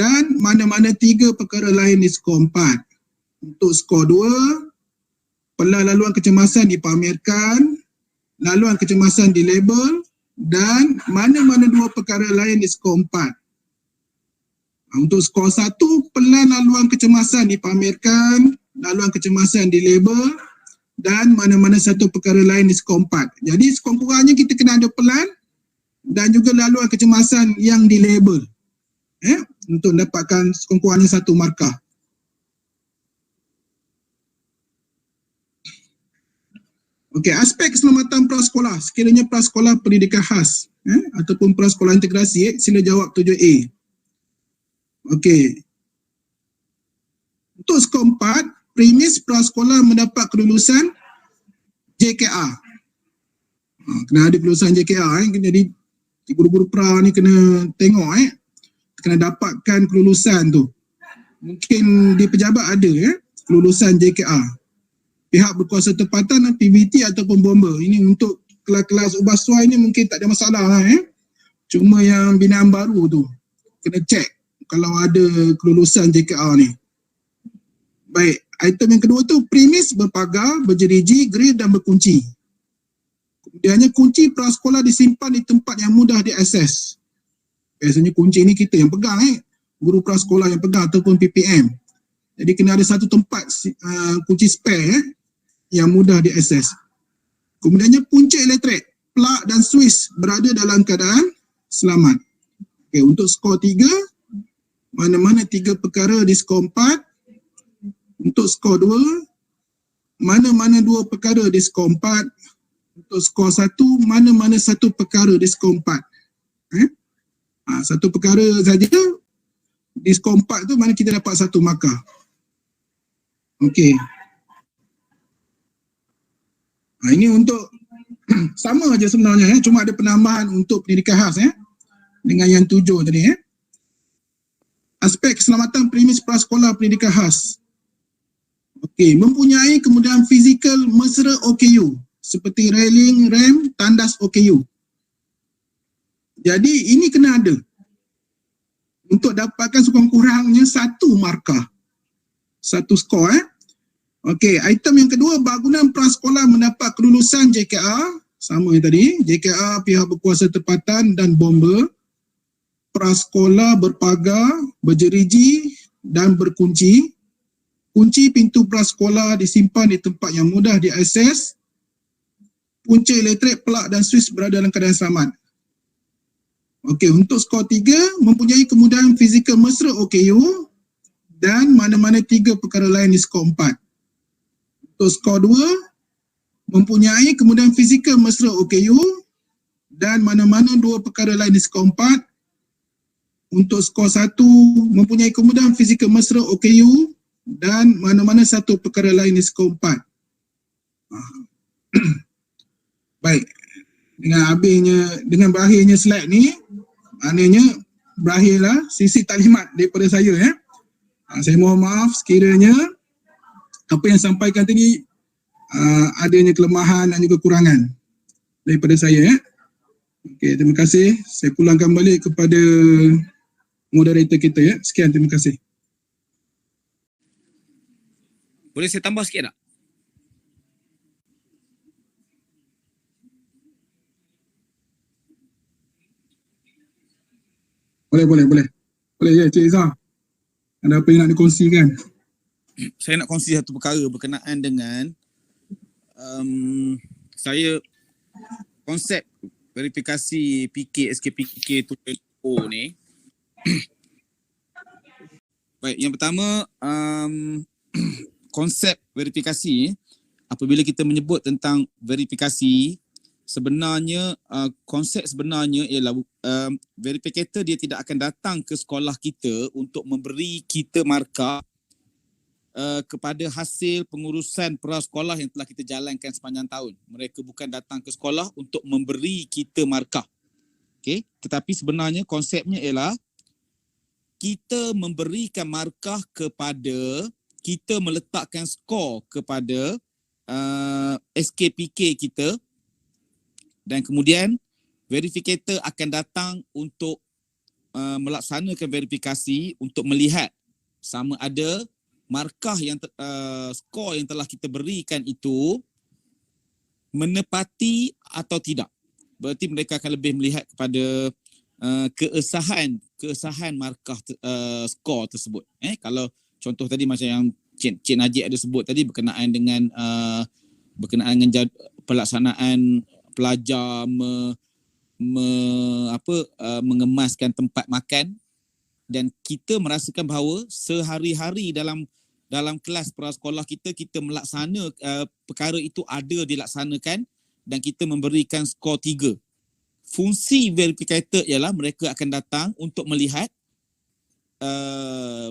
dan mana-mana 3 perkara lain di skor 4. Untuk skor 2, laluan kecemasan dipamerkan, laluan kecemasan dilabel dan mana-mana 2 perkara lain di skor 4. Untuk skor 1, laluan kecemasan dipamerkan, laluan kecemasan dilabel dan mana-mana satu perkara lain di skor 4. Jadi sekurang-kurangnya kita kena ada pelan dan juga laluan kecemasan yang dilabel untuk dapatkan sekurang-kurangnya 1 markah. Okey, aspek keselamatan prasekolah. Sekiranya prasekolah pendidikan khas ataupun prasekolah integrasi, sila jawab 7A. Okey. Untuk skor 4, premis prasekolah mendapat kelulusan JKR. Kena ada kelulusan JKR. Jadi guru-guru pra ni kena tengok kena dapatkan kelulusan tu. Mungkin di pejabat ada kelulusan JKR. Pihak berkuasa tempatan, PBT ataupun bomba. Ini untuk kelas-kelas ubahsuai ni mungkin tak ada masalah lah. Cuma yang binaan baru tu kena cek kalau ada kelulusan JKR ni. Baik, item yang kedua tu premis berpagar, berjeriji, grill dan berkunci. Kemudiannya kunci prasekolah disimpan di tempat yang mudah diakses. Biasanya kunci ni kita yang pegang guru prasekolah yang pegang ataupun PPM. Jadi kena ada satu tempat kunci spare yang mudah diakses. Kemudiannya punca elektrik, plug dan switch berada dalam keadaan selamat. Okey, untuk skor 3, mana-mana 3 perkara di skor 4. Untuk skor 2, mana-mana 2 perkara di skor 4. Untuk skor 1, mana-mana 1 perkara di skor 4. Satu perkara saja di skor 4 tu mana kita dapat 1 markah. Okey. Ini untuk sama aja sebenarnya cuma ada penambahan untuk pendidikan khas dengan yang 7 tadi Aspek keselamatan premis prasekolah pendidikan khas. Okey, mempunyai kemudahan fizikal mesra OKU seperti railing, ramp, tandas OKU. Jadi ini kena ada untuk dapatkan sekurang-kurangnya 1 markah. 1 skor Okey, item yang kedua, bangunan prasekolah mendapat kelulusan JKR, sama yang tadi, JKR, pihak berkuasa tempatan dan bomba. Prasekolah berpagar, berjeriji dan berkunci. Kunci pintu prasekolah disimpan di tempat yang mudah diakses. Punca elektrik, plug dan switch berada dalam keadaan selamat. Okey, untuk skor 3, mempunyai kemudahan fizikal mesra OKU dan mana-mana 3 perkara lain di skor 4. Untuk skor 2, mempunyai kemudahan fizikal mesra OKU dan mana-mana 2 perkara lain di skor 4. Untuk skor 1, mempunyai kemudahan fizikal mesra OKU dan mana-mana 1 perkara lain di skor 4. Baik, dengan berakhirnya slide ni, maknanya berakhirlah sisi taklimat daripada saya. Saya mohon maaf sekiranya apa yang sampaikan tadi adanya kelemahan dan juga kekurangan daripada saya. Okey, terima kasih. Saya pulangkan balik kepada moderator kita Sekian, terima kasih. Boleh saya tambah sikit tak? Boleh ya, Cik Izzah. Ada apa yang nak dikongsikan? Saya nak kongsi satu perkara berkenaan dengan saya konsep verifikasi PK SKPK 2.0 ni. Baik, yang pertama konsep verifikasi, apabila kita menyebut tentang verifikasi, sebenarnya konsep sebenarnya ialah verifikator dia tidak akan datang ke sekolah kita untuk memberi kita markah kepada hasil pengurusan prasekolah yang telah kita jalankan sepanjang tahun. Mereka bukan datang ke sekolah untuk memberi kita markah. Okey, tetapi sebenarnya konsepnya ialah kita memberikan markah kepada, kita meletakkan skor kepada SKPK kita, dan kemudian verifikator akan datang untuk melaksanakan verifikasi untuk melihat sama ada markah yang skor yang telah kita berikan itu menepati atau tidak. Berarti mereka akan lebih melihat kepada keesahan markah skor tersebut. Kalau contoh tadi macam yang Cik Najib ada sebut tadi berkenaan dengan berkenaan dengan pelaksanaan pelajar mengemaskan tempat makan, dan kita merasakan bahawa sehari-hari dalam kelas prasekolah kita melaksana perkara itu ada dilaksanakan dan kita memberikan skor 3. Fungsi verificator ialah mereka akan datang untuk melihat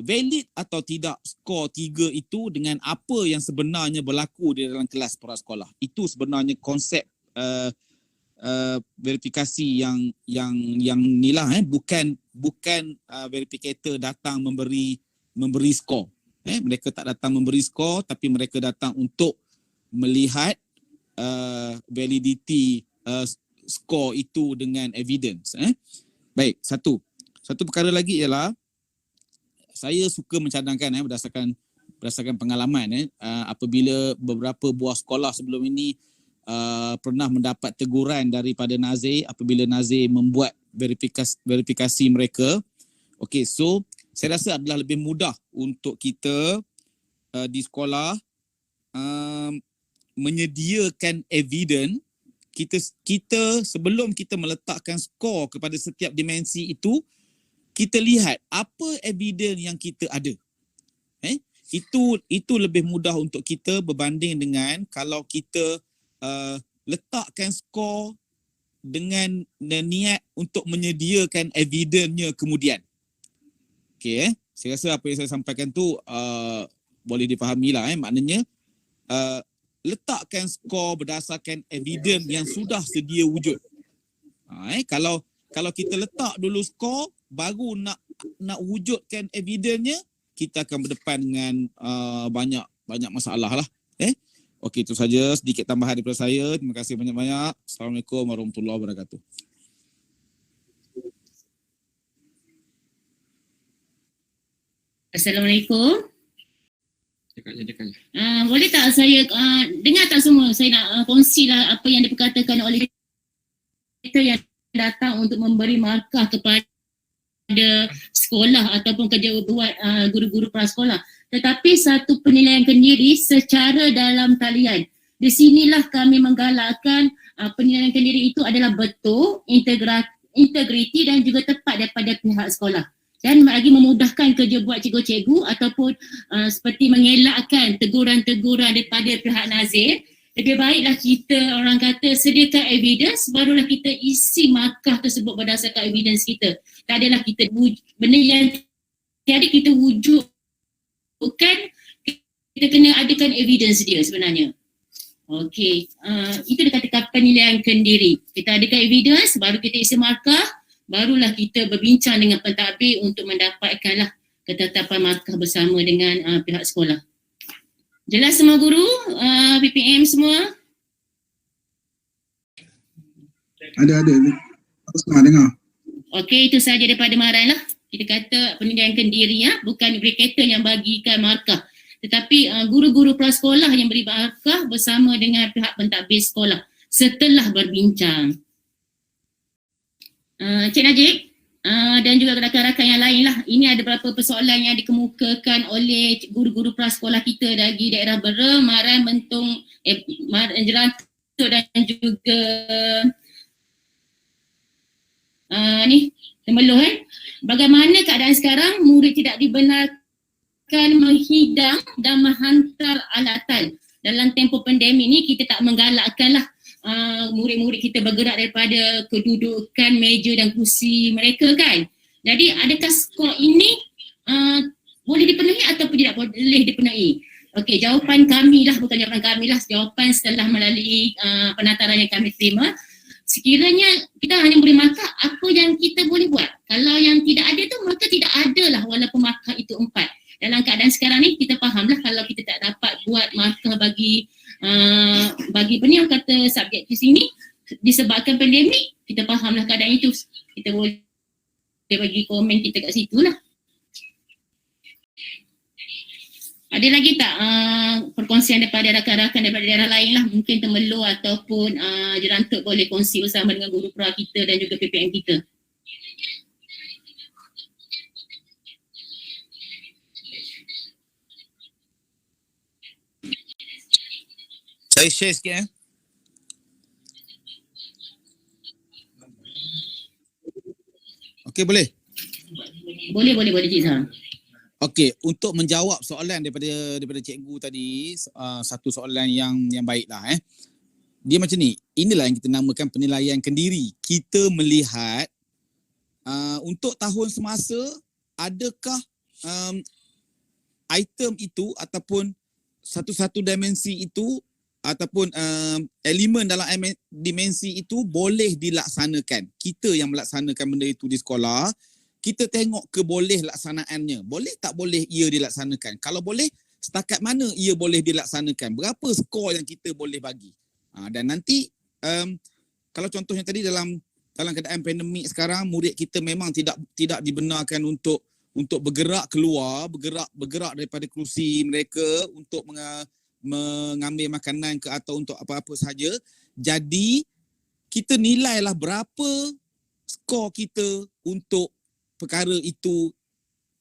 valid atau tidak skor 3 itu dengan apa yang sebenarnya berlaku di dalam kelas prasekolah. Itu sebenarnya konsep verifikasi yang nilah, bukan verificator datang memberi skor. Mereka tak datang memberi skor, tapi mereka datang untuk melihat validity skor itu dengan evidence. Baik, satu perkara lagi ialah saya suka mencadangkan berdasarkan pengalaman apabila beberapa buah sekolah sebelum ini pernah mendapat teguran daripada Nazir apabila Nazir membuat verifikasi mereka. Okey, so saya rasa adalah lebih mudah untuk kita di sekolah menyediakan evidence. Kita sebelum kita meletakkan skor kepada setiap dimensi itu, kita lihat apa evidence yang kita ada. Itu lebih mudah untuk kita berbanding dengan kalau kita letakkan skor dengan niat untuk menyediakan evidence-nya kemudian. Okey, saya rasa apa yang saya sampaikan tu boleh difahami lah. Maknanya letakkan skor berdasarkan evidence yang sudah sedia wujud. Kalau kita letak dulu skor baru nak wujudkan evidence-nya, kita akan berdepan dengan banyak masalah lah. Okey, itu saja sedikit tambahan daripada saya. Terima kasih banyak-banyak. Assalamualaikum warahmatullahi wabarakatuh. Assalamualaikum. Cakap. Boleh tak saya dengar tak semua? Saya nak kongsilah apa yang diperkatakan oleh kita yang datang untuk memberi markah kepada sekolah ataupun kerja buat guru-guru prasekolah. Tetapi satu penilaian kendiri secara dalam talian. Di sinilah kami menggalakkan penilaian kendiri itu adalah betul, integriti dan juga tepat daripada pihak sekolah. Dan lagi memudahkan kerja buat cikgu-cikgu ataupun seperti mengelakkan teguran-teguran daripada pihak Nazir. Lebih baiklah kita orang kata sediakan evidence, barulah kita isi markah tersebut berdasarkan evidence kita. Tak adalah kita benda yang tiada kita wujudkan, kita kena adakan evidence dia sebenarnya. Okey, itu dikatakan penilaian kendiri. Kita adakan evidence, baru kita isi markah, barulah kita berbincang dengan pentadbir untuk mendapatkanlah ketetapan markah bersama dengan pihak sekolah. Jelas semua guru, PPM semua? Ada. Aku senang dengar. Okey, itu sahaja daripada Maran lah. Kita kata penilaian kendiri bukan verificator yang bagikan markah. Tetapi guru-guru prasekolah yang beri markah bersama dengan pihak pentadbir sekolah setelah berbincang. Cik Najib dan juga rakan-rakan yang lain lah. Ini ada beberapa persoalan yang dikemukakan oleh guru-guru prasekolah kita dari daerah Bera, Maran, Mentong, Jerantuk dan juga Temeloh. Bagaimana keadaan sekarang? Murid tidak dibenarkan menghidang dan menghantar alatan. Dalam tempoh pandemik ni kita tak menggalakkanlah murid-murid kita bergerak daripada kedudukan meja dan kursi mereka kan. Jadi adakah skor ini boleh dipenuhi ataupun tidak boleh dipenuhi? Okey, jawapan kami lah, bukan jawapan kami lah, jawapan setelah melalui penataran yang kami terima. Sekiranya kita hanya beri markah apa yang kita boleh buat. Kalau yang tidak ada tu maka tidak ada lah walaupun markah itu 4. Dalam keadaan sekarang ni kita fahamlah kalau kita tak dapat buat markah bagi apa ni yang kata subjek di sini disebabkan pandemik, kita fahamlah keadaan itu. Kita boleh bagi komen kita kat situ lah. Ada lagi tak perkongsian daripada rakan-rakan daripada daerah lain lah, mungkin Temeloh ataupun Jerantuk boleh kongsi bersama dengan guru pra kita dan juga PPM kita. Saya share sikit Okey, boleh? Boleh Cik Zah. Okey, untuk menjawab soalan daripada cikgu tadi, satu soalan yang baiklah Dia macam ni. Inilah yang kita namakan penilaian kendiri. Kita melihat untuk tahun semasa, adakah item itu ataupun satu-satu dimensi itu ataupun elemen dalam dimensi itu boleh dilaksanakan. Kita yang melaksanakan benda itu di sekolah, kita tengok ke boleh laksanaannya. Boleh tak boleh ia dilaksanakan? Kalau boleh, setakat mana ia boleh dilaksanakan? Berapa skor yang kita boleh bagi? Dan nanti kalau contohnya tadi dalam keadaan pandemik sekarang, murid kita memang tidak dibenarkan untuk bergerak keluar, bergerak daripada kerusi mereka untuk mengambil makanan ke atau untuk apa-apa sahaja. Jadi kita nilailah berapa skor kita untuk perkara itu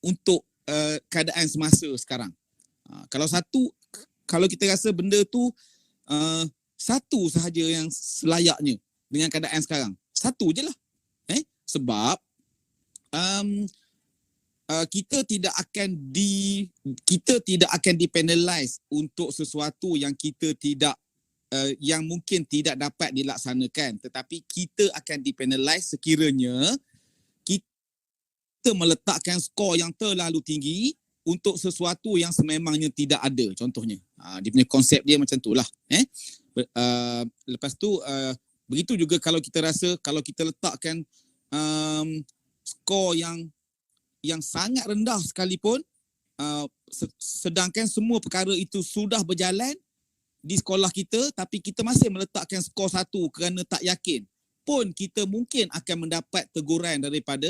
untuk keadaan semasa sekarang. Kalau kita rasa benda tu satu sahaja yang selayaknya dengan keadaan sekarang, satu je lah. Sebab kita tidak akan dipenalize untuk sesuatu yang kita tidak yang mungkin tidak dapat dilaksanakan, tetapi kita akan dipenalize sekiranya kita meletakkan skor yang terlalu tinggi untuk sesuatu yang sememangnya tidak ada. Contohnya dia punya konsep dia macam tu lah. Lepas tu begitu juga kalau kita rasa kalau kita letakkan skor yang sangat rendah sekalipun, sedangkan semua perkara itu sudah berjalan di sekolah kita, tapi kita masih meletakkan skor 1 kerana tak yakin, pun kita mungkin akan mendapat teguran daripada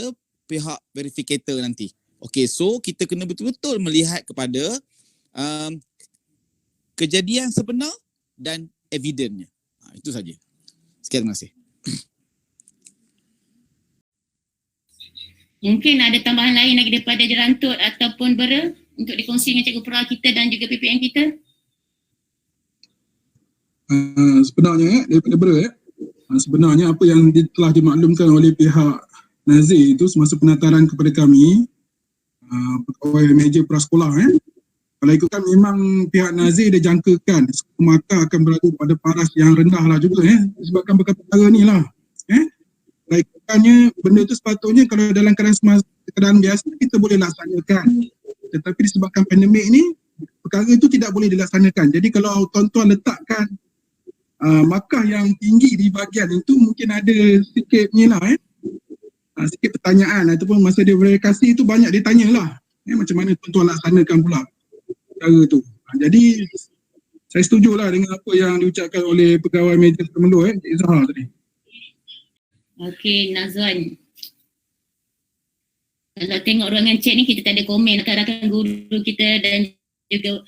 pihak verifikator nanti. Okey, so kita kena betul-betul melihat kepada kejadian sebenar dan evidennya. Itu saja. Sekian, terima kasih. Mungkin ada tambahan lain lagi daripada Jerantut ataupun Bera untuk dikongsi dengan Cikgu Pra kita dan juga PPM kita? Sebenarnya daripada Bera, sebenarnya apa yang telah dimaklumkan oleh pihak Nazir itu semasa penataran kepada kami, pegawai meja prasekolah, kalau ikutkan memang pihak Nazir dah jangkakan skor markah akan berada pada paras yang rendah lah juga disebabkan perkara ni lah. Kalau ikutkannya benda itu sepatutnya kalau dalam keadaan biasa kita boleh laksanakan, tetapi disebabkan pandemik ni perkara itu tidak boleh dilaksanakan. Jadi kalau tuan-tuan letakkan markah yang tinggi di bahagian itu, mungkin ada sikit ni lah sikit pertanyaan ataupun masa dia verifikasi itu banyak dia tanyalah macam mana tuan-tuan laksanakan pula perkara tu. Jadi saya setujulah dengan apa yang diucapkan oleh pegawai meja Temerloh Cik Zahra tadi. Okey, Nazwan. Kalau tengok ruangan chat ni kita tak ada komen, rakan-rakan guru kita dan juga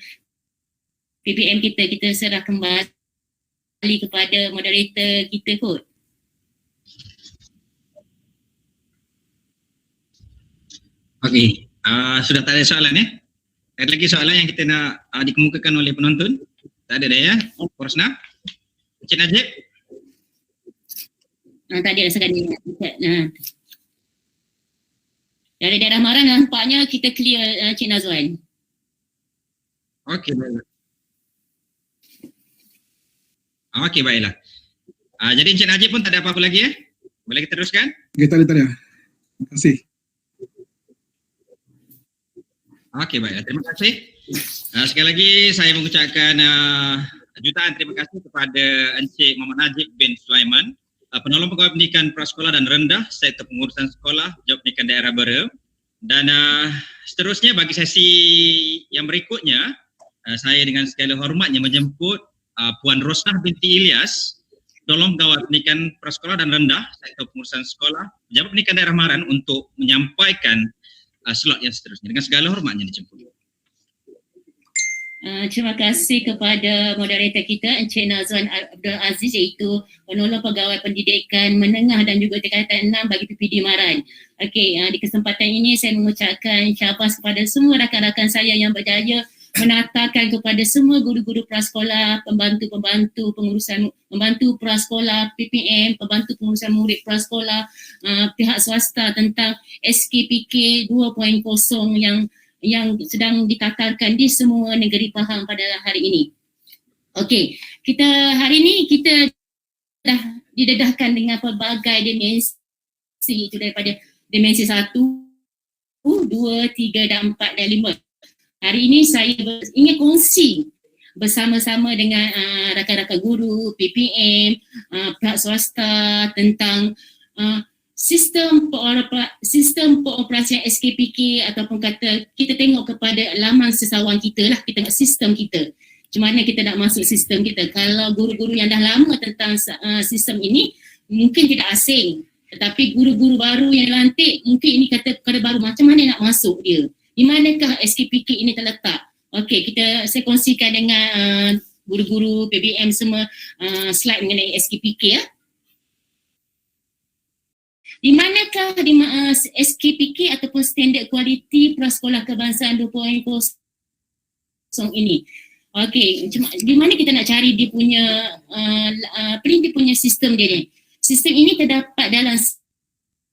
PPM kita serah kembali kepada moderator kita kot. Okey, sudah tak ada soalan ada lagi soalan yang kita nak dikemukakan oleh penonton? Tak ada dah ya? Rosna? Encik Najib? Tak ada rasakan ni. Dari daerah Maran nampaknya kita clear Cik Nazwan. Okey, baiklah. Okey, baiklah. Jadi Encik Najib pun tak ada apa-apa lagi Boleh kita teruskan? Okey, tak ada. Terima kasih. Okey, baiklah. Terima kasih. Sekali lagi saya mengucapkan jutaan terima kasih kepada Encik Muhammad Najib bin Sulaiman, penolong pegawai pendidikan prasekolah dan rendah sektor pengurusan sekolah Jawab Pendidikan Daerah Bera. Dan seterusnya bagi sesi yang berikutnya, saya dengan segala hormatnya menjemput Puan Rosnah binti Ilyas, penolong pegawai pendidikan prasekolah dan rendah sektor pengurusan sekolah Jawab Pendidikan Daerah Maran untuk menyampaikan slot yang seterusnya. Dengan segala hormatnya dijemput. Terima kasih kepada moderator kita Encik Nazwan Abdul Aziz, iaitu penolong pegawai pendidikan menengah dan juga tingkatan 6 bagi PPD Maran. Okey, di kesempatan ini saya mengucapkan syabas kepada semua rakan-rakan saya yang berjaya menatakan kepada semua guru-guru prasekolah, pembantu-pembantu pengurusan, pembantu prasekolah, PPM, pembantu pengurusan murid prasekolah, pihak swasta tentang SKPK 2.0 yang sedang ditatarkan di semua negeri Pahang pada hari ini. Okey, hari ini kita dah didedahkan dengan pelbagai dimensi itu, daripada dimensi 1, 2, 3 dan 4 dan 5. Hari ini saya ingin kongsi bersama-sama dengan rakan-rakan guru, PPM, pihak swasta tentang sistem pengoperasian SKPK, ataupun kata kita tengok kepada laman sesawan kita lah, kita tengok sistem kita. Macam mana kita nak masuk sistem kita. Kalau guru-guru yang dah lama tentang sistem ini mungkin tidak asing, tetapi guru-guru baru yang lantik mungkin ini kata baru, macam mana nak masuk dia. Di manakah SKPK ini terletak? Okey, saya kongsikan dengan guru-guru PBM semua slide mengenai SKPK ya. Di manakah SKPK ataupun Standard Kualiti Prasekolah Kebangsaan 2.0 ini? Okey, di mana kita nak cari dia punya dia punya sistem dia ni? Sistem ini terdapat dalam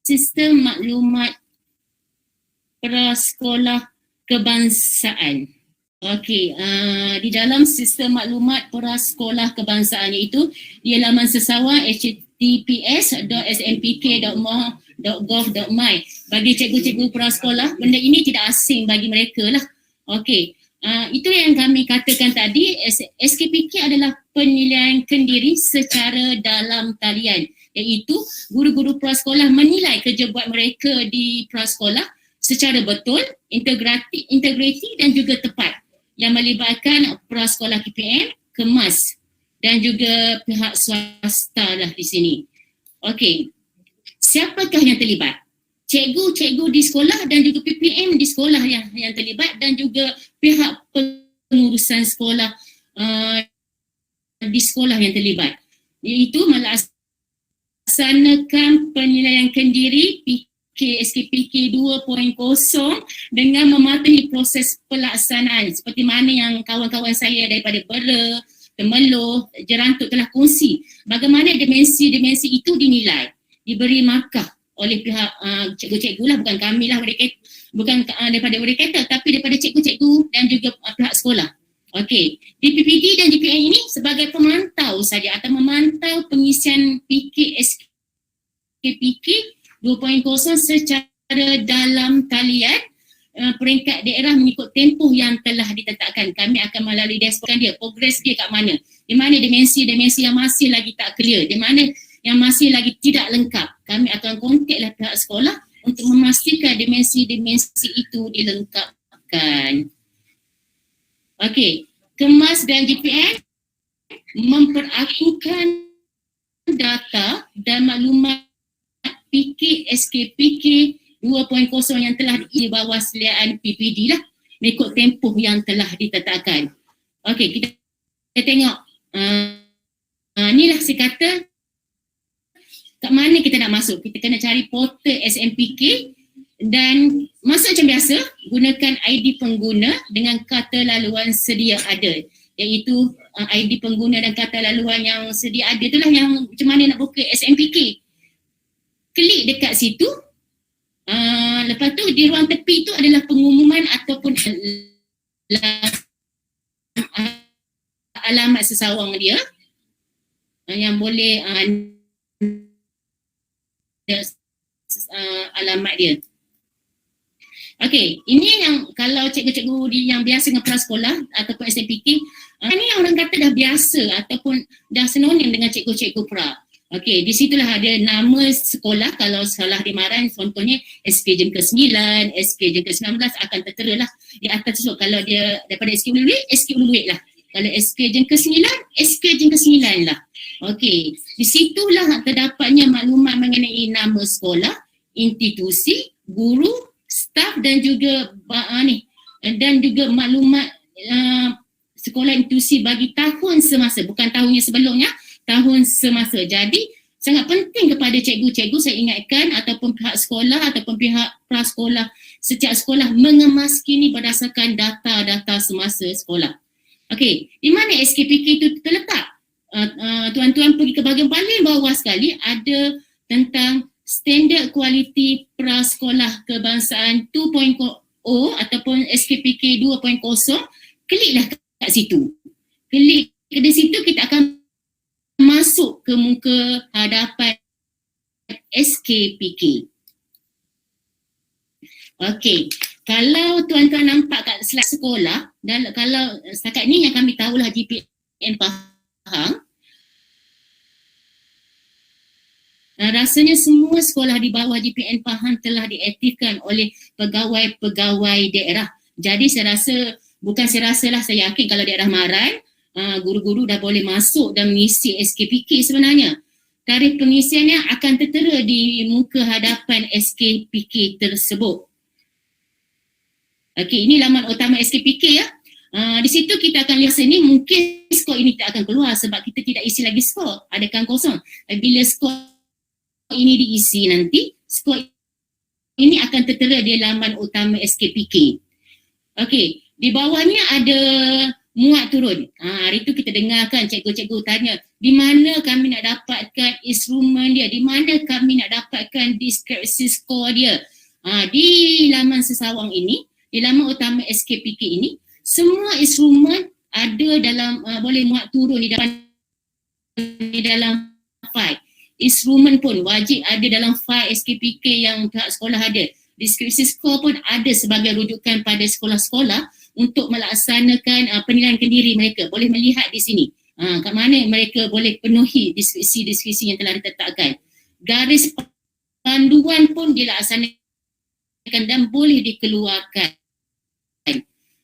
Sistem Maklumat Prasekolah Kebangsaan. Okey, di dalam Sistem Maklumat Prasekolah Kebangsaan iaitu di laman sesawan https://snpk.mo.gov.my. Bagi cikgu-cikgu prasekolah, benda ini tidak asing bagi mereka lah. Okey, itu yang kami katakan tadi, SKPK adalah penilaian kendiri secara dalam talian, iaitu guru-guru prasekolah menilai kerja buat mereka di prasekolah secara betul, integriti dan juga tepat, yang melibatkan prasekolah KPM, KEMAS dan juga pihak swasta lah di sini. Okey, siapakah yang terlibat? Cikgu-cikgu di sekolah dan juga PPM di sekolah yang terlibat, dan juga pihak pengurusan sekolah di sekolah yang terlibat, iaitu melaksanakan penilaian kendiri SKPK 2.0 dengan mematuhi proses pelaksanaan seperti mana yang kawan-kawan saya daripada Bera, Temerloh, Jerantut telah kongsi. Bagaimana dimensi-dimensi itu dinilai, diberi markah oleh pihak cikgu-cikgu lah, bukan kami lah, bukan daripada educator, tapi daripada cikgu-cikgu dan juga pihak sekolah. Okey, di PPD dan DPM ini sebagai pemantau saja atau memantau pengisian PK SKPK 2.0 secara dalam talian peringkat daerah mengikut tempoh yang telah ditetapkan. Kami akan melalui dashboard dia, progres dia kat mana, di mana dimensi-dimensi yang masih lagi tak clear, di mana yang masih lagi tidak lengkap. Kami akan kontaklah pihak sekolah untuk memastikan dimensi-dimensi itu dilengkapkan. Okey, KEMAS dan GPM memperakukan data dan maklumat PK SKPK 2.0 yang telah di bawah seliaan PPD lah, mengikut tempoh yang telah ditetapkan. Okey, kita tengok. Inilah saya kata kat mana kita nak masuk. Kita kena cari portal SMPK dan masuk macam biasa, gunakan ID pengguna dengan kata laluan sedia ada, iaitu ID pengguna dan kata laluan yang sedia ada itulah yang macam mana nak buka SMPK. Klik dekat situ. Lepas tu di ruang tepi tu adalah pengumuman ataupun alamat sesawang dia yang boleh alamat dia. Okey, ini yang kalau cikgu-cikgu yang biasa dengan prasekolah ataupun SMPK, ini yang orang kata dah biasa ataupun dah sinonim dengan cikgu-cikgu pra. Okey, di situlah ada nama sekolah. Kalau sekolah di Maran contohnya SK Jem ke-9, SK Jem ke-19 akan tertera lah di atas tersebut. Kalau dia daripada SK Uluwit, SK Uluwit lah. Kalau SK Jem ke-9, SK Jem ke-9 lah. Okey, di situlah terdapatnya maklumat mengenai nama sekolah, institusi, guru, staf dan juga dan juga maklumat sekolah institusi bagi tahun semasa, bukan tahun yang sebelumnya, tahun semasa. Jadi Sangat penting kepada cikgu-cikgu, saya ingatkan, ataupun pihak sekolah ataupun pihak prasekolah, setiap sekolah mengemaskini berdasarkan data-data semasa sekolah. Okey, di mana SKPK itu terletak? Tuan-tuan pergi ke bahagian paling bawah sekali, ada tentang Standard Kualiti Prasekolah Kebangsaan 2.0 ataupun SKPK 2.0. Kliklah kat situ. Klik di situ, kita akan masuk ke muka hadapan SKPK. Okey, kalau tuan-tuan nampak kat slide sekolah, dan kalau setakat ni yang kami tahulah GPN Pahang, rasanya semua sekolah di bawah GPN Pahang telah diaktifkan oleh pegawai-pegawai daerah. Jadi saya yakin kalau daerah Maran, guru-guru dah boleh masuk dan mengisi SKPK sebenarnya. Tarikh pengisiannya akan tertera di muka hadapan SKPK tersebut. Okey, ini laman utama SKPK ya. Di situ kita akan lihat sini, mungkin skor ini tak akan keluar sebab kita tidak isi lagi skor, adakan kosong. Bila skor ini diisi nanti, skor ini akan tertera di laman utama SKPK. Okey, di bawahnya ada muat turun. Hari tu kita dengarkan cikgu-cikgu tanya, di mana kami nak dapatkan instrumen dia, di mana kami nak dapatkan deskripsi skor dia. Di laman sesawang ini, di laman utama SKPK ini, semua instrumen ada dalam, boleh muat turun di dalam file. Instrumen pun wajib ada dalam file SKPK yang pihak sekolah ada. Deskripsi skor pun ada sebagai rujukan pada sekolah-sekolah untuk melaksanakan penilaian kendiri mereka. Boleh melihat di sini kat mana mereka boleh penuhi deskripsi yang telah ditetapkan. Garis panduan pun dilaksanakan dan boleh dikeluarkan.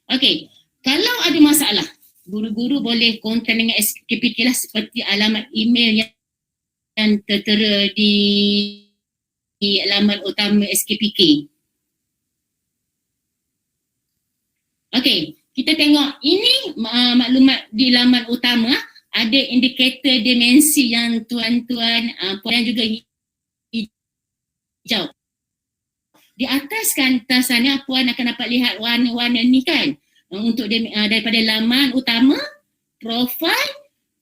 Okey, kalau ada masalah, guru-guru boleh kontak dengan SKPK lah, seperti alamat email yang tertera di laman utama SKPK. Okey, kita tengok ini maklumat di laman utama, ada indikator dimensi yang tuan-tuan dan juga hijau. Di atas sana puan akan dapat lihat warna-warna ni kan, untuk daripada laman utama, profil,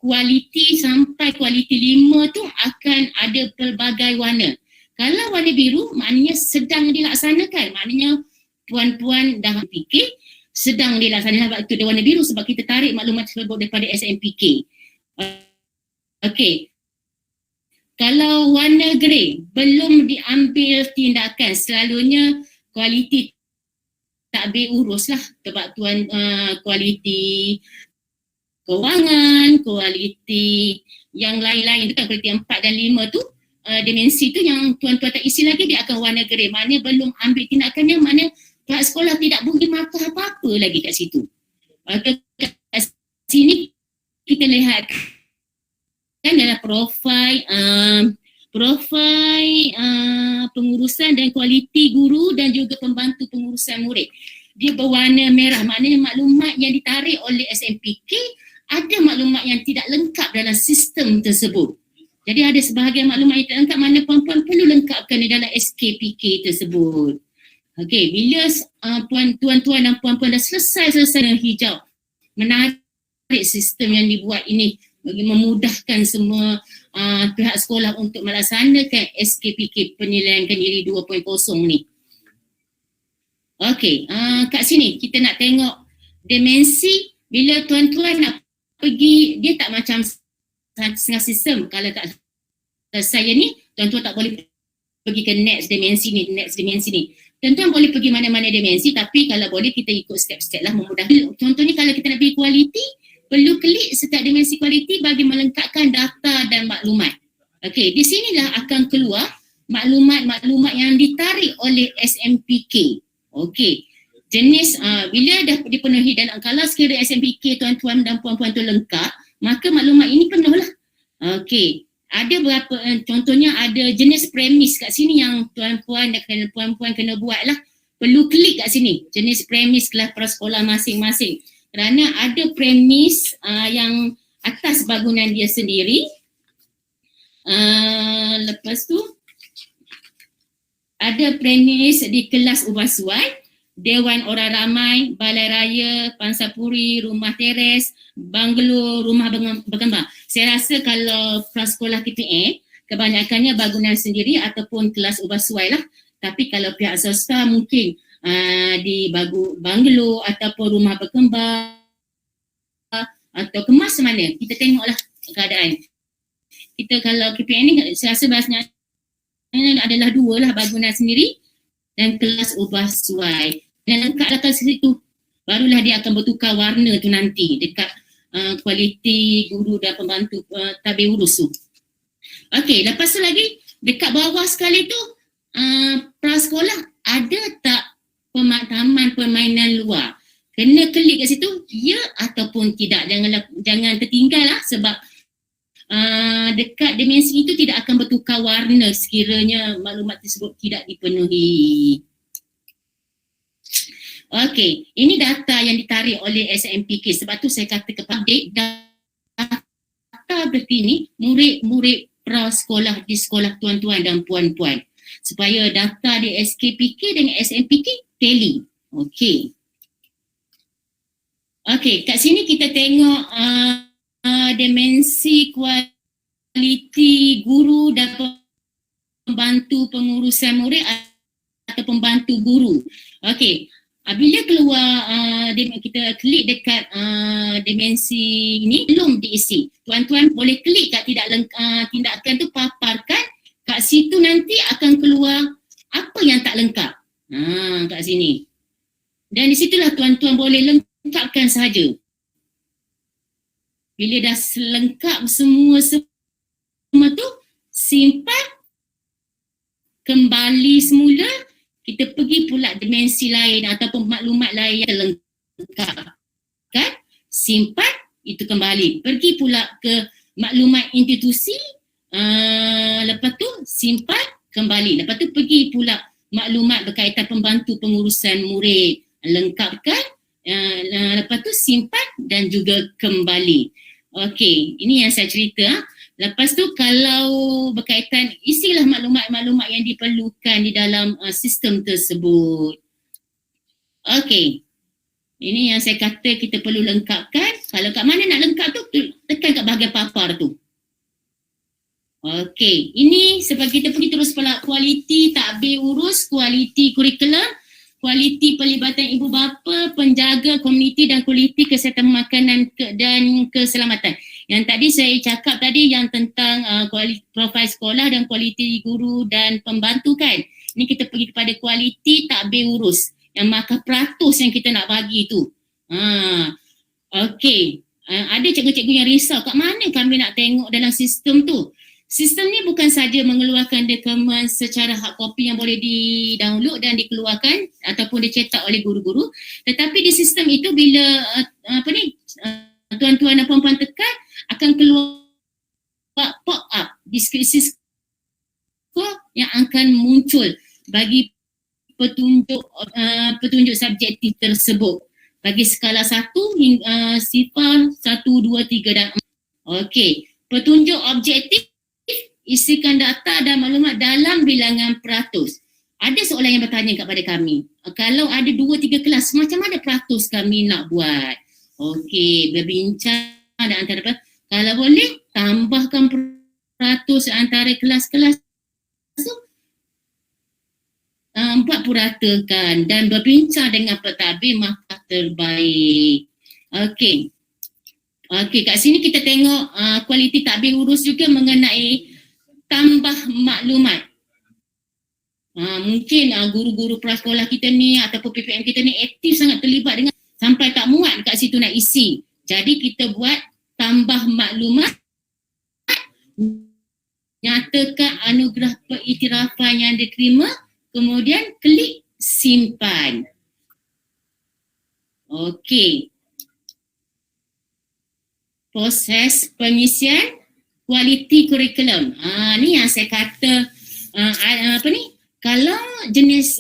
kualiti sampai kualiti 5 tu akan ada pelbagai warna. Kalau warna biru maknanya sedang dilaksanakan, maknanya puan-puan dah fikir sedang dilaksanakan, sebab itu dia warna biru sebab kita tarik maklumat tersebut daripada SMPK. Okey. Kalau warna grey belum diambil tindakan, selalunya kualiti tak berurus lah, sebab kualiti kewangan, kualiti yang lain-lain tu kan, kualiti 4 dan 5 tu, dimensi tu yang tuan-tuan tak isi lagi, dia akan warna grey, maknanya belum ambil tindakannya, maknanya pihak sekolah tidak boleh markah apa-apa lagi kat situ. Kat sini kita lihat kan dalam profil pengurusan dan kualiti guru dan juga pembantu pengurusan murid. Dia berwarna merah, maknanya maklumat yang ditarik oleh SMPK ada maklumat yang tidak lengkap dalam sistem tersebut. Jadi ada sebahagian maklumat yang tidak lengkap, mana puan-puan perlu lengkapkan di dalam SKPK tersebut. Okey, bila tuan-tuan dan puan-puan dah selesai dengan hijau, menarik sistem yang dibuat ini bagi memudahkan semua pihak sekolah untuk melaksanakan SKPK penilaian kendiri 2.0 ni. Okey, kat sini kita nak tengok dimensi. Bila tuan-tuan nak pergi, dia tak macam setengah sistem. Kalau tak selesai ni, tuan-tuan tak boleh pergi ke next dimensi ni. Tuan-tuan boleh pergi mana-mana dimensi, tapi kalau boleh kita ikut step-step lah, memudahkan. Contohnya kalau kita nak pergi kualiti, perlu klik setiap dimensi kualiti bagi melengkapkan data dan maklumat. Okey, di sinilah akan keluar maklumat-maklumat yang ditarik oleh SMPK. Okey, jenis bila dah dipenuhi dan kalau sekiranya SMPK tuan-tuan dan puan-puan tu lengkap, maka maklumat ini penuh lah. Okey, ada berapa contohnya ada jenis premis kat sini yang tuan-puan dan puan-puan kena buat lah. Perlu klik kat sini, jenis premis kelas prasekolah masing-masing. Kerana ada premis yang atas bangunan dia sendiri, Lepas tu ada premis di kelas ubah suai, Dewan Orang Ramai, Balai Raya, Pansapuri, Rumah Teres, Banglo, Rumah Berkembang. Saya rasa kalau prasekolah KPM, kebanyakannya bangunan sendiri ataupun kelas ubah suai lah. Tapi kalau pihak swasta mungkin di banglo ataupun rumah berkembang atau kemas mana. Kita tengoklah keadaan. Kita kalau KPM ni saya rasa bahasanya adalah dua lah, bangunan sendiri dan kelas ubah suai. Dan lengkaplah kat situ, barulah dia akan bertukar warna tu nanti dekat kualiti guru dan pembantu tabir urus tu. Okey, lepas tu lagi dekat bawah sekali tu prasekolah ada tak pemakaman permainan luar? Kena klik kat situ, ya ataupun tidak. Jangan tertinggal lah sebab dekat dimensi itu tidak akan bertukar warna sekiranya maklumat tersebut tidak dipenuhi. Okey, ini data yang ditarik oleh SMPK. Sebab tu saya kata update data berarti ni murid-murid prasekolah di sekolah tuan-tuan dan puan-puan. Supaya data di SKPK dengan SMPK tally. Okey. Okey, kat sini kita tengok dimensi kualiti guru dan pembantu pengurusan murid atau pembantu guru. Okey. Bila keluar kita klik dekat dimensi ini belum diisi. Tuan-tuan boleh klik kat tindakan tu paparkan. Kat situ nanti akan keluar apa yang tak lengkap. Kat sini. Dan di situlah tuan-tuan boleh lengkapkan sahaja. Bila dah lengkap semua tu, simpan, kembali semula. Kita pergi pula dimensi lain ataupun maklumat lain yang terlengkap. Kan? Simpan, itu kembali. Pergi pula ke maklumat institusi, lepas tu simpan, kembali. Lepas tu pergi pula maklumat berkaitan pembantu pengurusan murid. Lengkapkan, lepas tu simpan dan juga kembali. Okey, ini yang saya cerita. Lepas tu kalau berkaitan, isilah maklumat-maklumat yang diperlukan di dalam sistem tersebut. Okey. Ini yang saya kata kita perlu lengkapkan. Kalau kat mana nak lengkap tu, tekan kat bahagian papar tu. Okey. Ini sebab kita pergi terus pula kualiti takbir urus, kualiti kurikulum, kualiti pelibatan ibu bapa, penjaga komuniti dan kualiti kesihatan makanan dan keselamatan. Yang tadi saya cakap tadi yang tentang profil sekolah dan kualiti guru dan pembantu kan. Ini kita pergi kepada kualiti takbir urus. Yang markah peratus yang kita nak bagi tu. Okey. Ada cikgu-cikgu yang risau kat mana kami nak tengok dalam sistem tu. Sistem ni bukan saja mengeluarkan dokumen secara hard copy yang boleh di-download dan dikeluarkan ataupun dicetak oleh guru-guru. Tetapi di sistem itu bila tuan-tuan dan puan-puan tekan, akan keluar pop-up deskripsi skor yang akan muncul bagi petunjuk subjektif tersebut bagi skala 1 hingga sifar 1, 2, 3 dan 4. Okey, petunjuk objektif isikan data dan maklumat dalam bilangan peratus. Ada soalan yang bertanya kepada kami, kalau ada 2-3 kelas, macam mana peratus kami nak buat? Okey, berbincang dan antara kalau boleh, tambahkan peratus antara kelas-kelas tu, buat puratakan dan berbincang dengan pentadbir markah terbaik. Okey. Okey, kat sini kita tengok kualiti takbir urus juga mengenai tambah maklumat. Mungkin guru-guru prasekolah kita ni ataupun PPM kita ni aktif sangat terlibat dengan sampai tak muat kat situ nak isi. Jadi kita buat tambah maklumat, nyatakan anugerah pengiktirafan yang diterima, kemudian klik simpan. Okey. Proses pengisian kualiti kurikulum. Ni yang saya kata kalau jenis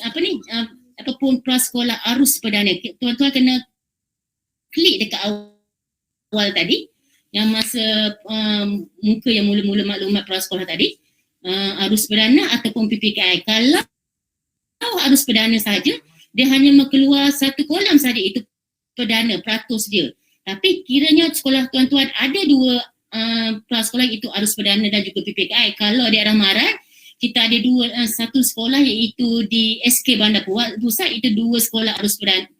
ataupun prasekolah arus perdana, tuan-tuan kena klik dekat awal tadi. yang masa muka yang mula-mula maklumat prasekolah tadi, arus perdana ataupun PPKI. Kalau arus perdana saja, dia hanya keluar satu kolom saja, itu perdana, peratus dia. Tapi kiranya sekolah tuan-tuan ada dua prasekolah, itu arus perdana dan juga PPKI. Kalau daerah Maran, kita ada satu sekolah iaitu di SK Bandar Pusat, itu dua sekolah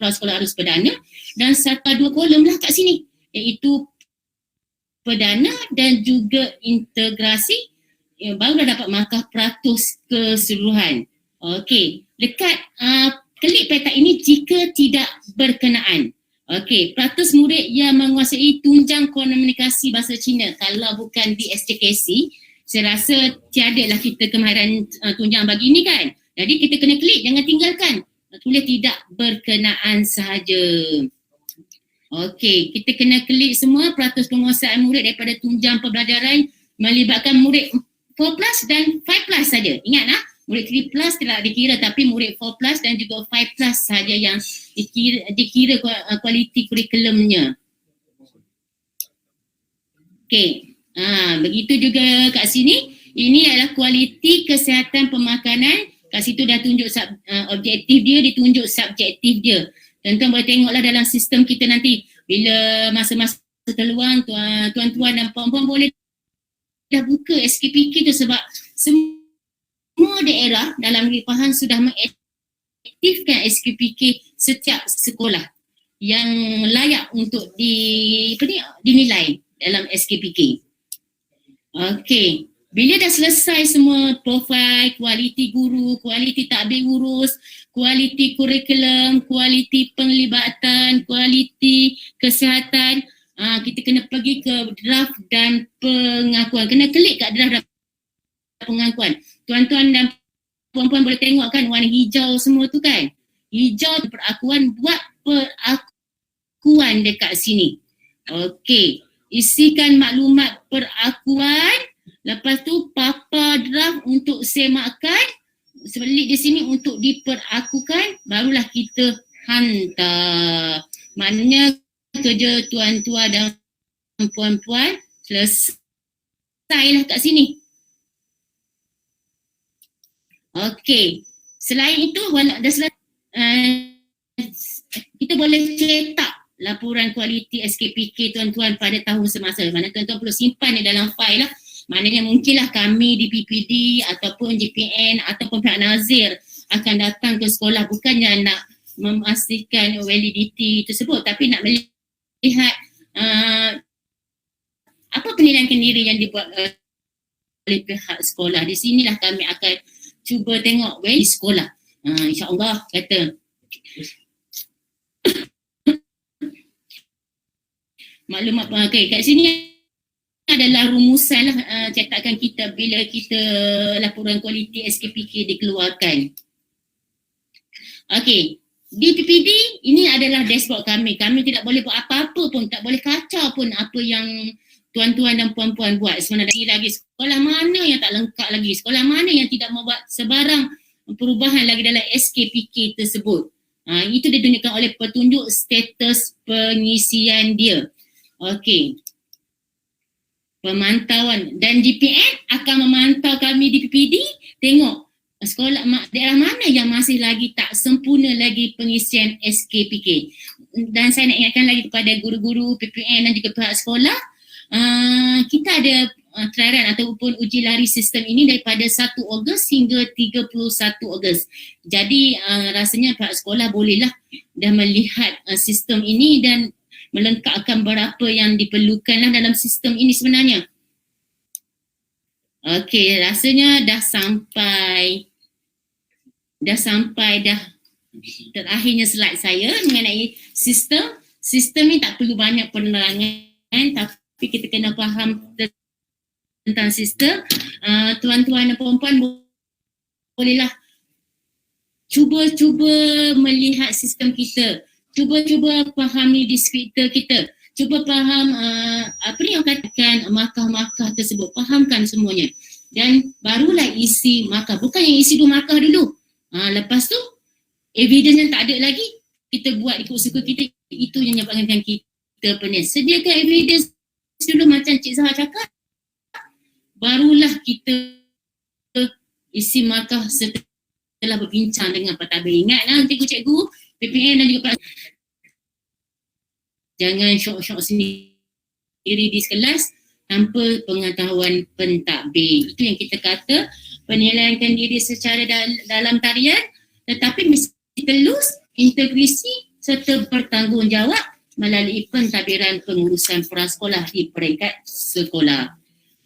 prasekolah arus perdana, dan dua kolom lah kat sini, iaitu perdana dan juga integrasi, baru dah dapat markah peratus keseluruhan. Okey, dekat klik peta ini jika tidak berkenaan. Okey, peratus murid yang menguasai tunjang komunikasi bahasa Cina, kalau bukan di SJKC, saya rasa tiada lah kita kemahiran tunjang bagi ni kan. Jadi kita kena klik, jangan tinggalkan. Tulis tidak berkenaan sahaja. Okey, kita kena klik semua peratus penguasaan murid daripada tunjang pembelajaran melibatkan murid 4+ dan 5+ saja. Ingat lah, murid 3+ tidak dikira, tapi murid 4+ dan juga 5+ saja yang dikira kualiti kurikulumnya. Okey. Begitu juga kat sini, ini adalah kualiti kesihatan pemakanan. Kat situ dah tunjuk objektif dia, ditunjuk subjektif dia. Tuan-tuan boleh tengoklah dalam sistem kita nanti, bila masa-masa terluang, tuan-tuan dan puan-puan boleh dah buka SKPK tu, sebab semua daerah dalam Negeri Pahang sudah mengaktifkan SKPK setiap sekolah yang layak untuk dinilai dalam SKPK. Okey, bila dah selesai semua profil, kualiti guru, kualiti tadbir urus, kualiti kurikulum, kualiti penglibatan, kualiti kesihatan, kita kena pergi ke draft dan pengakuan. Kena klik kat draft dan pengakuan. Tuan-tuan dan puan-puan boleh tengok kan warna hijau semua tu kan. Hijau tu perakuan, buat perakuan dekat sini. Okey. Isikan maklumat perakuan, lepas tu papa draft untuk semakkan, sebelik di sini untuk diperakukan, barulah kita hantar. Maknanya kerja tuan-tuan dan puan-puan selesailah kat sini. Okey, selain itu dah selesai, kita boleh cetak laporan kualiti SKPK tuan-tuan pada tahun semasa. Mana tuan-tuan perlu simpan di dalam fail lah. Maknanya mungkinlah kami di PPD ataupun JPN ataupun pihak Nazir akan datang ke sekolah, bukannya nak memastikan validiti tersebut, tapi nak melihat apa penilaian kendiri yang dibuat oleh pihak sekolah. Di sinilah kami akan cuba tengok validiti sekolah. InsyaAllah kata maklumat. Okay, kat sini adalah rumusan lah cetakan kita bila kita laporan kualiti SKPK dikeluarkan. Okey, di PPD ini adalah dashboard kami. Kami tidak boleh buat apa-apa pun, tak boleh kacau pun apa yang tuan-tuan dan puan-puan buat. Sebenarnya lagi sekolah mana yang tak lengkap lagi, sekolah mana yang tidak mau buat sebarang perubahan lagi dalam SKPK tersebut. Itu ditunjukkan oleh petunjuk status pengisian dia. Okey. Pemantauan dan JPN akan memantau kami di PPD, tengok sekolah daerah mana yang masih lagi tak sempurna lagi pengisian SKPK. Dan saya nak ingatkan lagi kepada guru-guru PPN dan juga pihak sekolah, kita ada trialan ataupun uji lari sistem ini daripada 1 Ogos hingga 31 Ogos. Jadi rasanya pihak sekolah bolehlah dah melihat sistem ini dan melengkapkan berapa yang diperlukanlah dalam sistem ini sebenarnya. Okey, rasanya dah sampai terakhirnya slide saya mengenai sistem. Sistem ni tak perlu banyak penerangan, tapi kita kena faham tentang sistem. Tuan-tuan dan puan-puan bolehlah cuba melihat sistem kita. Cuba fahami deskriptor kita. Cuba faham apa ni yang katakan markah-markah tersebut. Fahamkan semuanya. Dan barulah isi markah. Bukan yang isi 2 markah dulu. Lepas tu, evidence yang tak ada lagi, kita buat ikut suka kita. Itu yang menyebabkan kita pening. Sediakan evidence dulu macam Cik Zahar cakap, barulah kita isi markah setelah berbincang dengan pentadbir. Ingatlah cikgu-cikgu, PPM dan juga jangan syok-syok sendiri di kelas tanpa pengetahuan pentadbir. Itu yang kita kata, penilaian diri secara dalam tarian tetapi mesti telus, integrasi serta bertanggungjawab melalui pentadbiran pengurusan prasekolah di peringkat sekolah.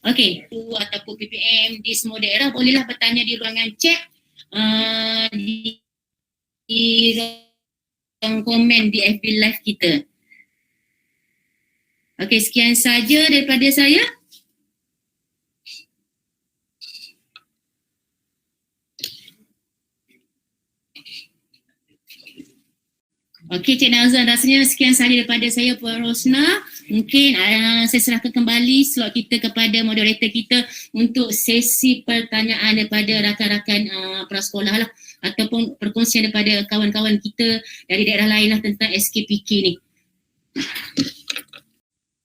Okey, ataupun PPM di semua daerah bolehlah bertanya di ruangan chat, di ruang komen di FB Live kita. Okey, sekian saja daripada saya. Okey, Cik Nazan, rasanya sekian sahaja daripada saya, Puan Rosnah. Mungkin saya serahkan kembali slot kita kepada moderator kita untuk sesi pertanyaan daripada rakan-rakan prasekolah lah, ataupun perkongsian daripada kawan-kawan kita dari daerah lain lah tentang SKPK ni.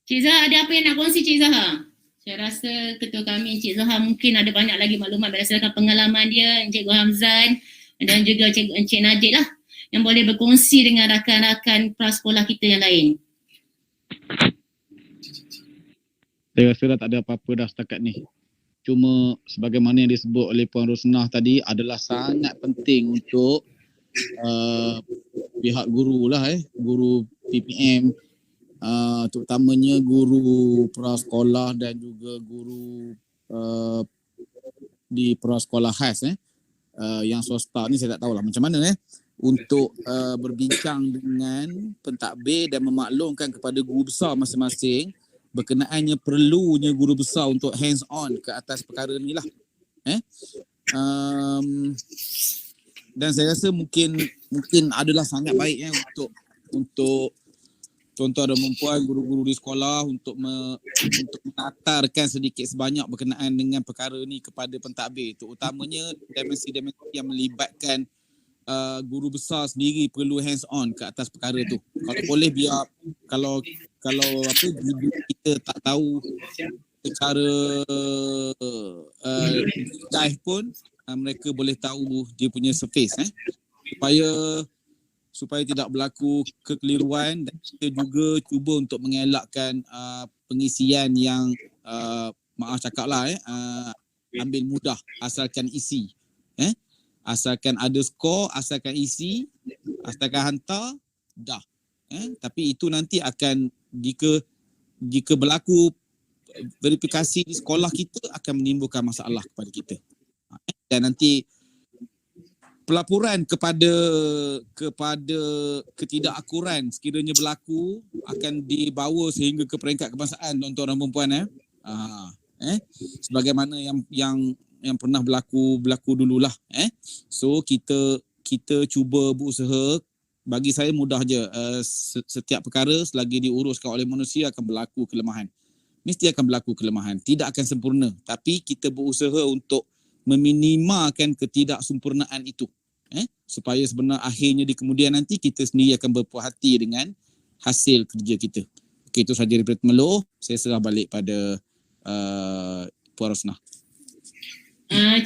Cik Zahar, ada apa yang nak kongsi Cik Zahar? Saya rasa ketua kami Cik Zahar mungkin ada banyak lagi maklumat berdasarkan pengalaman dia, Cikgu Hamzan dan juga Encik Najib lah, yang boleh berkongsi dengan rakan-rakan prasekolah kita yang lain. Saya rasa dah tak ada apa-apa dah setakat ni. Cuma sebagaimana yang disebut oleh Puan Rosnah tadi adalah sangat penting untuk pihak guru lah, guru PPM, terutamanya guru prasekolah dan juga guru di prasekolah khas yang swasta ni, saya tak tahulah macam mana untuk berbincang dengan pentadbir dan memaklumkan kepada guru besar masing-masing berkenaannya perlunya guru besar untuk hands on ke atas perkara ni lah. Dan saya rasa mungkin adalah sangat baik untuk tuan-tuan dan puan guru-guru di sekolah untuk menatarkan sedikit sebanyak berkenaan dengan perkara ni kepada pentadbir, terutamanya dimensi-dimensi yang melibatkan guru besar sendiri perlu hands on ke atas perkara tu. Kalau boleh biar kalau guru kita tak tahu secara dive pun mereka boleh tahu dia punya surface supaya tidak berlaku kekeliruan, dan kita juga cuba untuk mengelakkan pengisian yang maaf cakaplah ambil mudah asalkan isi. Asalkan ada skor, asalkan isi, asalkan hantar, dah. Tapi itu nanti akan jika berlaku verifikasi di sekolah kita akan menimbulkan masalah kepada kita. Dan nanti pelaporan kepada ketidakakuran sekiranya berlaku akan dibawa sehingga ke peringkat kebangsaan, tuan-tuan dan puan. Sebagaimana yang pernah berlaku dululah. So kita cuba berusaha. Bagi saya mudah je, setiap perkara selagi diuruskan oleh manusia akan berlaku kelemahan. Mesti akan berlaku kelemahan, tidak akan sempurna, tapi kita berusaha untuk meminimalkan ketidaksempurnaan itu, supaya sebenarnya akhirnya di kemudian nanti kita sendiri akan berpuas hati dengan hasil kerja kita. Okey, itu sahaja daripada Temerloh. Saya serah balik pada Puan Rosnah.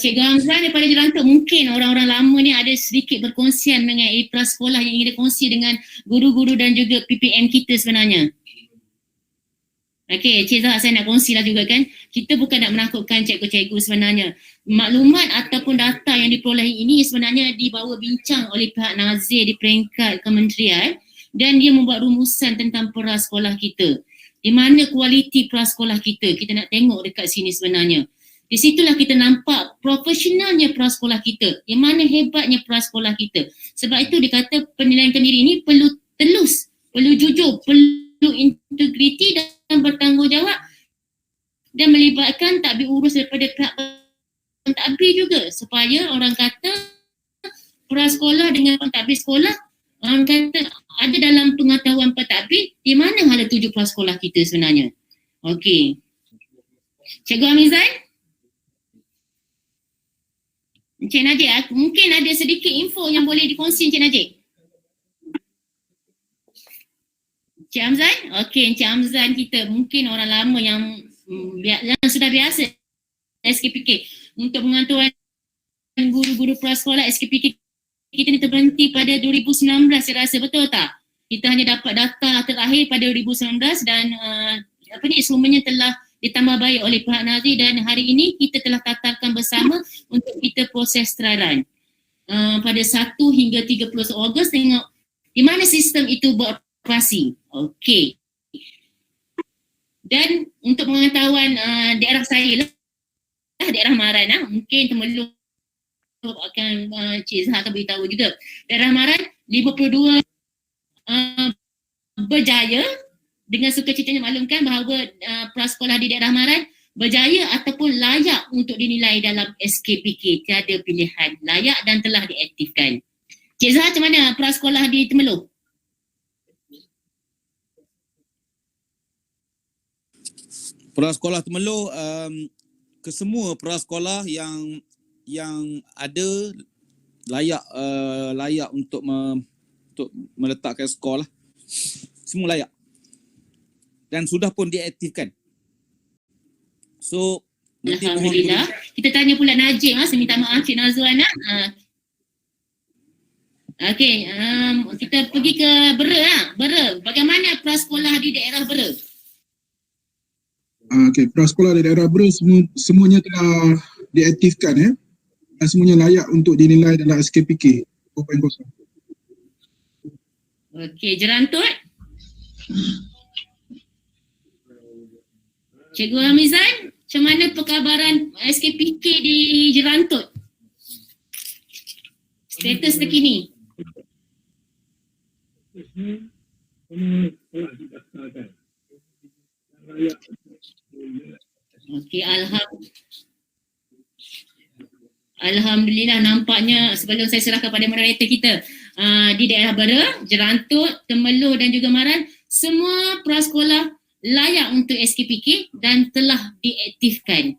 Cikgu Hamzan daripada Jelantik, mungkin orang-orang lama ni ada sedikit berkongsian mengenai prasekolah yang ingin dikongsi dengan guru-guru dan juga PPM kita sebenarnya. Okey, Cik Zahar, saya nak kongsilah juga kan. Kita bukan nak menakutkan cikgu-cikgu sebenarnya. Maklumat ataupun data yang diperolehi ini sebenarnya dibawa bincang oleh pihak Nazir di peringkat kementerian, dan dia membuat rumusan tentang prasekolah kita. Di mana kualiti prasekolah kita nak tengok dekat sini sebenarnya. Di situlah kita nampak profesionalnya prasekolah kita, yang mana hebatnya prasekolah kita. Sebab itu dikata penilaian diri ini perlu telus, perlu jujur, perlu integriti dan bertanggungjawab, dan melibatkan tadbir urus daripada pihak pentadbir juga, supaya orang kata prasekolah dengan pentadbir sekolah, orang kata ada dalam pengetahuan pentadbir di mana hala tuju prasekolah kita sebenarnya. Okey. Cikgu Hamizan? Encik Najib, mungkin ada sedikit info yang boleh dikongsi Encik Najib. Cik Hamzan, Okey, Encik Hamzan kita mungkin orang lama yang sudah biasa SKPK. Untuk pengaturan guru-guru prasekolah SKPK kita ni terberhenti pada 2019, saya rasa, betul tak? Kita hanya dapat data terakhir pada 2019 dan semuanya telah ditambah baik oleh pihak Nazir dan hari ini kita telah tatarkan bersama untuk kita proses teraran. Pada 1 hingga 30 Ogos tengok di mana sistem itu beroperasi. Okey. Dan untuk pengetahuan daerah saya lah, daerah Maran mungkin Temerloh akan Cik Zah akan beritahu juga. Daerah Maran 52 berjaya, dengan sukacitanya maklumkan bahawa prasekolah di daerah Maran berjaya ataupun layak untuk dinilai dalam SKPK. Tiada pilihan, layak dan telah diaktifkan. Cik Zah, macam mana prasekolah di Temerloh? Prasekolah Temerloh, kesemua prasekolah yang ada layak untuk meletakkan sekolah, semua layak dan sudah pun diaktifkan. So Alhamdulillah. Kita tanya pula Najib, saya minta maaf Cik Nazwan. Okey, kita pergi ke Bera. Bera, bagaimana prasekolah di daerah Bera? Okey, prasekolah di daerah Bera semuanya telah diaktifkan dan semuanya layak untuk dinilai dalam SKPK 2.0. Okey, Jerantut. Cikgu Hamizan, macam mana perkabaran SKPK di Jerantut? Status terkini. Okey, Alhamdulillah, nampaknya sebelum saya serahkan pada moderator kita, di daerah Bera, Jerantut, Temerloh dan juga Maran, semua prasekolah layak untuk SKPK dan telah diaktifkan.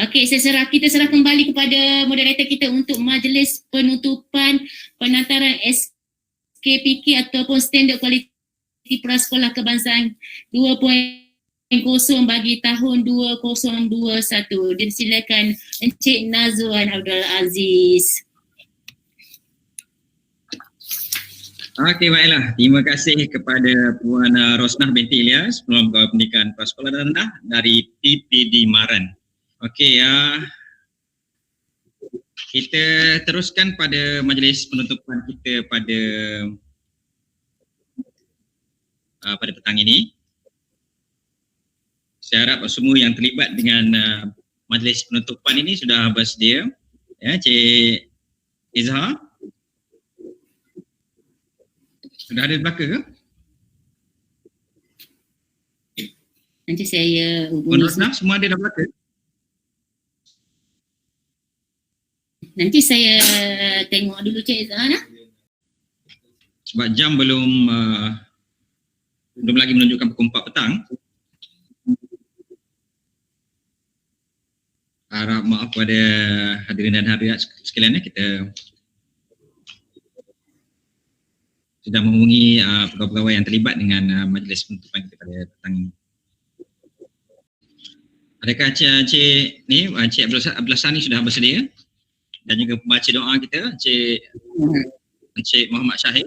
Okey, kita serah kembali kepada moderator kita untuk majlis penutupan penataran SKPK ataupun standard kualiti prasekolah kebangsaan 2.0 bagi tahun 2021. Disilakan Encik Nazwan Abdul Aziz. Okey, baiklah. Terima kasih kepada Puan Rosnah binti Ilyas, Penolong Pegawai Pendidikan Prasekolah dan Rendah dari PPD Maran. Okey, kita teruskan pada majlis penutupan kita pada petang ini. Saya harap semua yang terlibat dengan majlis penutupan ini sudah bersedia. Ya, Cik Izhar. Sudah ada di belakang ke? Nanti saya Puan hubungi. Rosnah, semua ada di belakang? Nanti saya tengok dulu Cik Izhar. Sebab jam belum lagi menunjukkan pukul 4 petang. Harap maaf pada hadirin dan hadirat sekalian, kita sudah menghubungi pegawai-pegawai yang terlibat dengan majlis penutupan kita pada petang ini. Adakah Cik Abdul Sani sudah bersedia? Dan juga pembaca doa kita, Encik Muhammad Syahid.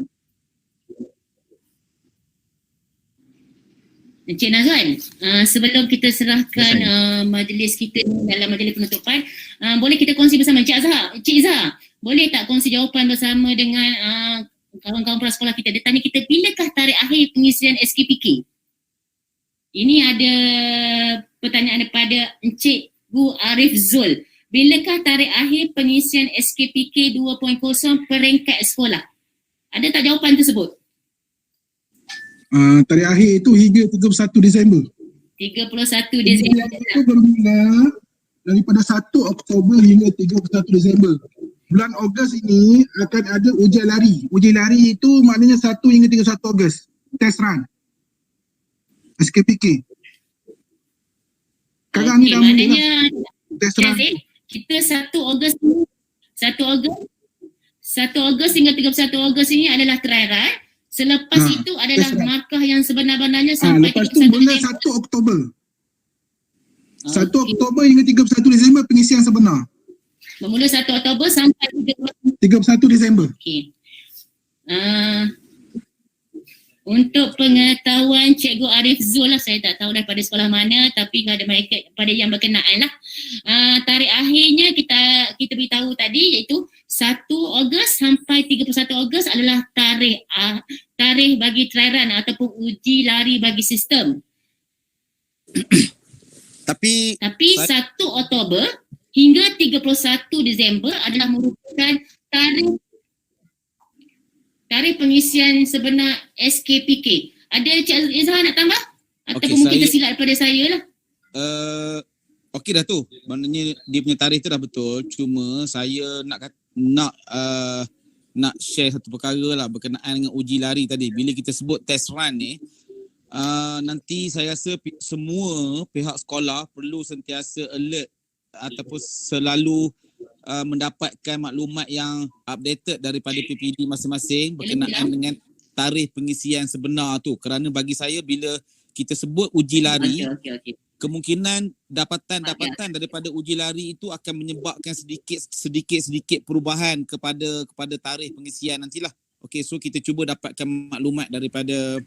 Encik Nazwan, sebelum kita serahkan majlis kita dalam majlis penutupan, boleh kita kongsi bersama Cik Izhar, boleh tak kongsi jawapan bersama dengan kawan-kawan prasekolah kita? Dia tanya kita, bilakah tarikh akhir pengisian SKPK? Ini ada pertanyaan daripada Encik Gu Arif Zul. Bilakah tarikh akhir pengisian SKPK 2.0 peringkat sekolah? Ada tak jawapan tersebut? Tarikh akhir itu hingga 31 Disember. 31 Disember. Itu bermula daripada 1 Oktober hingga 31 Disember. Bulan Ogos ini akan ada ujian lari. Ujian lari itu maknanya 1 hingga 31 Ogos. Test run. SKPK. Sekarang ni dah maknanya test run. Kita 1 Ogos hingga 31 Ogos ini adalah trial run. Selepas itu adalah that's right. markah yang sebenar-benarnya sampai Lepas tu 31 mula Disember. 1 Oktober. 1 Okey. Oktober hingga 31 Disember pengisian sebenar. Bermula 1 Oktober sampai 31 Disember. okey. Untuk pengetahuan Cikgu Arif Zul lah, saya tak tahu daripada sekolah mana, tapi pada mereka, pada yang berkenaan lah. Tarikh akhirnya kita beritahu tadi, iaitu 1 Ogos sampai 31 Ogos adalah tarikh bagi trairan ataupun uji lari bagi sistem. Tapi 1 Oktober hingga 31 Disember adalah merupakan tarikh pengisian sebenar SKPK. Ada Cik Izhar nak tambah? Ataupun Okey, mungkin saya- tersilap daripada saya lah. okey dah tu. Maknanya dia punya tarikh tu dah betul. Cuma saya nak share satu perkara lah berkenaan dengan uji lari tadi. Bila kita sebut test run ni, nanti saya rasa semua pihak sekolah perlu sentiasa alert ataupun selalu mendapatkan maklumat yang updated daripada PPD masing-masing berkenaan dengan tarikh pengisian sebenar tu. Kerana bagi saya bila kita sebut uji lari, Okey. kemungkinan dapatan daripada uji lari itu akan menyebabkan sedikit perubahan kepada tarikh pengisian nantilah. Okey, so kita cuba dapatkan maklumat daripada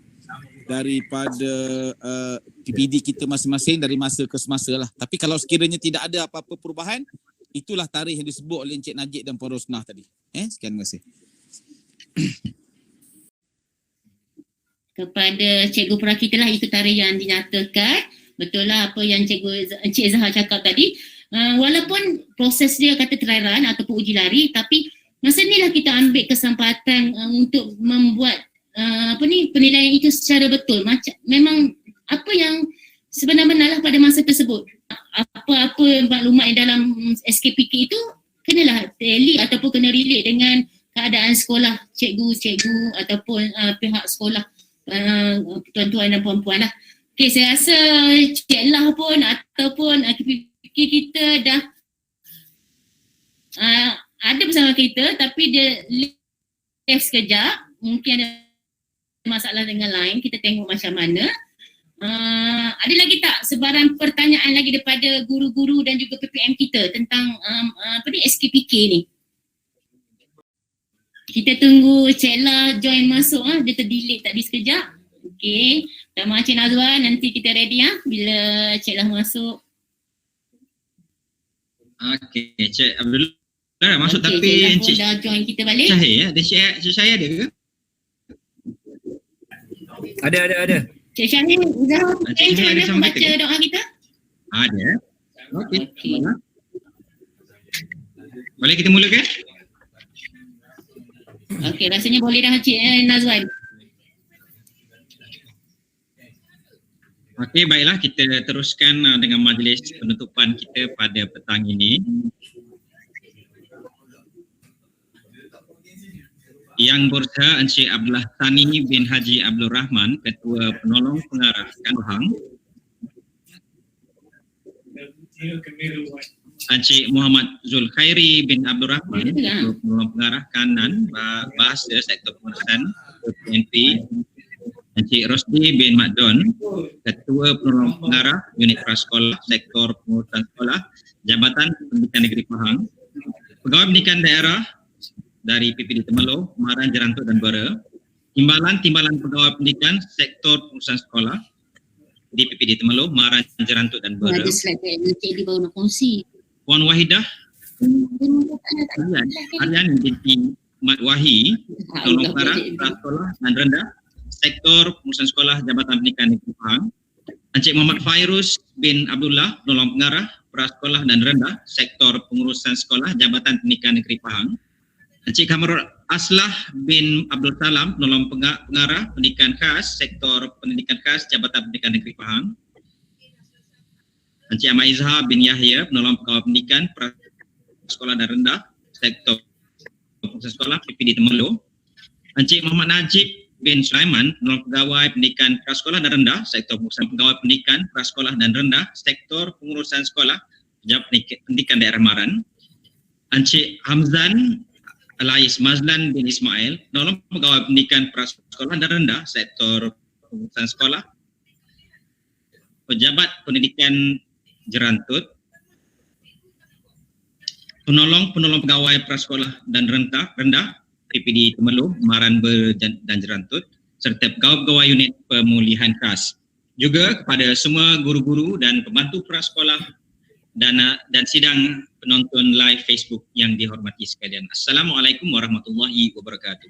PPD kita masing-masing dari masa ke semasa lah. Tapi kalau sekiranya tidak ada apa-apa perubahan, itulah tarikh yang disebut oleh Encik Najib dan Puan Rosnah tadi. Sekian, terima kasih. Kepada Cikgu Prakita lah, itu tarikh yang dinyatakan. Betul lah apa yang Encik Zahar cakap tadi. Walaupun proses dia kata trairan ataupun uji lari, tapi masa ni lah kita ambil kesempatan untuk membuat penilaian itu secara betul. Memang apa yang sebenar-benar lah pada masa tersebut. Apa-apa maklumat yang dalam SKPK itu kenalah tally ataupun kena relate dengan keadaan sekolah, cikgu-cikgu ataupun pihak sekolah, tuan-tuan dan puan-puan lah. Okay, saya rasa Cik Lah pun ataupun KPK kita dah ada bersama kita, tapi dia left sekejap. Mungkin ada masalah dengan line, kita tengok macam mana. Ada lagi tak sebarang pertanyaan lagi daripada guru-guru dan juga PPM kita tentang SKPK ni? Kita tunggu Cik Lah join masuk, dia terdelete tadi sekejap. Okey, sama Cik Nazwan, nanti kita ready bila Cik Lah masuk. Okey, Cik Abdullah dah masuk, Okey, tapi Cik Lah pun Cik dah join kita balik. Syahir, Cik Syahir ada ke? Ada. Cik Syahir, Zahar, Cik macam Syahir mana ada sama baca kita ke? doa kita? Ada. Okey. Okey. Boleh kita mulakan? Okey, rasanya boleh dah Cik Nazwan. Okey, baiklah, kita teruskan dengan majlis penutupan kita pada petang ini. Yang berusaha Encik Abdullah Thani bin Haji Abdul Rahman, Ketua Penolong Pengarah Pahang. Encik Muhammad Zul Khairi bin Abdul Rahman, Ketua Penolong Pengarah Kanan Bahasa Sektor Pengurusan PNP. Encik Rosdi bin Madon, Ketua Penolong Pengarah Unit Prasekolah Sektor Pengurusan Sekolah Jabatan Pendidikan Negeri Pahang. Pegawai Pendidikan Daerah dari PPD Temerloh, Maran, Jerantut dan Bera. Timbalan Pegawai Pendidikan Sektor Pengurusan Sekolah di PPD Temerloh, Maran, Jerantut dan Bera. Ada slide yang Cikgu baru nak kongsi. Puan Wahidah Aryan binti Mat Wahi, Penolong Pengarah Prasekolah dan Rendah Sektor Pengurusan Sekolah Jabatan Pendidikan Negeri Pahang. Encik Muhammad Fairuz bin Abdullah, Penolong Pengarah Prasekolah dan Rendah Sektor Pengurusan Sekolah Jabatan Pendidikan Negeri Pahang. Encik Kamarul Aslah bin Abdul Salam, Penolong Pengarah Pendidikan Khas Sektor Pendidikan Khas Jabatan Pendidikan Negeri Pahang. Encik Ahmad Izhar bin Yahya, Penolong Pegawai Pendidikan Prasekolah dan Rendah Sektor Pengurusan Sekolah PPD Temerloh. Encik Muhammad Najib bin Sulaiman, Penolong Pegawai Pendidikan Prasekolah dan Rendah Sektor Pengurusan Pegawai Pendidikan Prasekolah dan Rendah Sektor Pengurusan Sekolah Jabatan Pendidikan Daerah Maran. Encik Hamzan Alais Mazlan bin Ismail, penolong pegawai pendidikan prasekolah dan rendah sektor pengurusan sekolah, pejabat pendidikan Jerantut, penolong pegawai prasekolah dan rendah PPD Temerloh, Maran Ber dan Jerantut, serta pegawai unit pemulihan khas. Juga kepada semua guru-guru dan pembantu prasekolah dan sidang penonton live Facebook yang dihormati sekalian. Assalamualaikum warahmatullahi wabarakatuh.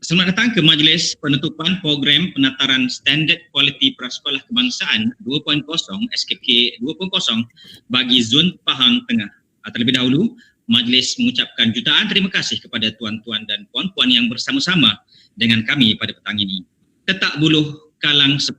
Selamat datang ke majlis penutupan program penataran Standard Quality Prasekolah Kebangsaan 2.0 SKP 2.0 bagi Zon Pahang Tengah. Terlebih dahulu, majlis mengucapkan jutaan terima kasih kepada tuan-tuan dan puan-puan yang bersama-sama dengan kami pada petang ini. Tetak buluh kalang 10,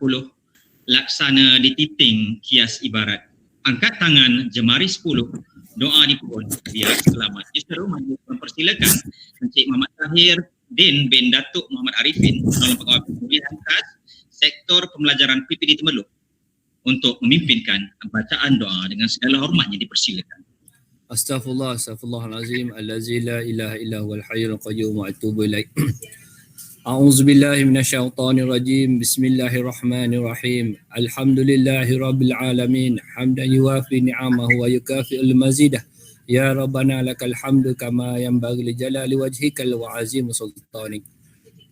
laksana dititing kias ibarat. Angkat tangan jemari 10, doa dipohon biar selamat. Justeru majlis mempersilakan Encik Muhammad Tahir Din bin Datuk Muhammad Arifin, penolong pegawai pemulihan khas sektor pembelajaran PPD Temerloh, untuk memimpinkan bacaan doa. Dengan segala hormatnya dipersilakan. Astaghfirullahalazim allazi la ilaha illa huwal hayyul qayyum wa atubu ilaih. A'udzubillahi minasyaitonir rajim. Bismillahirrahmanirrahim. Alhamdulillahirabbil alamin. Hamdan yuwafi ni'amahu wa yukafi'ul mazidah. Ya Rabbana lakal hamdu kama yanbaghi li jalali wajhikal wa azim sultanik.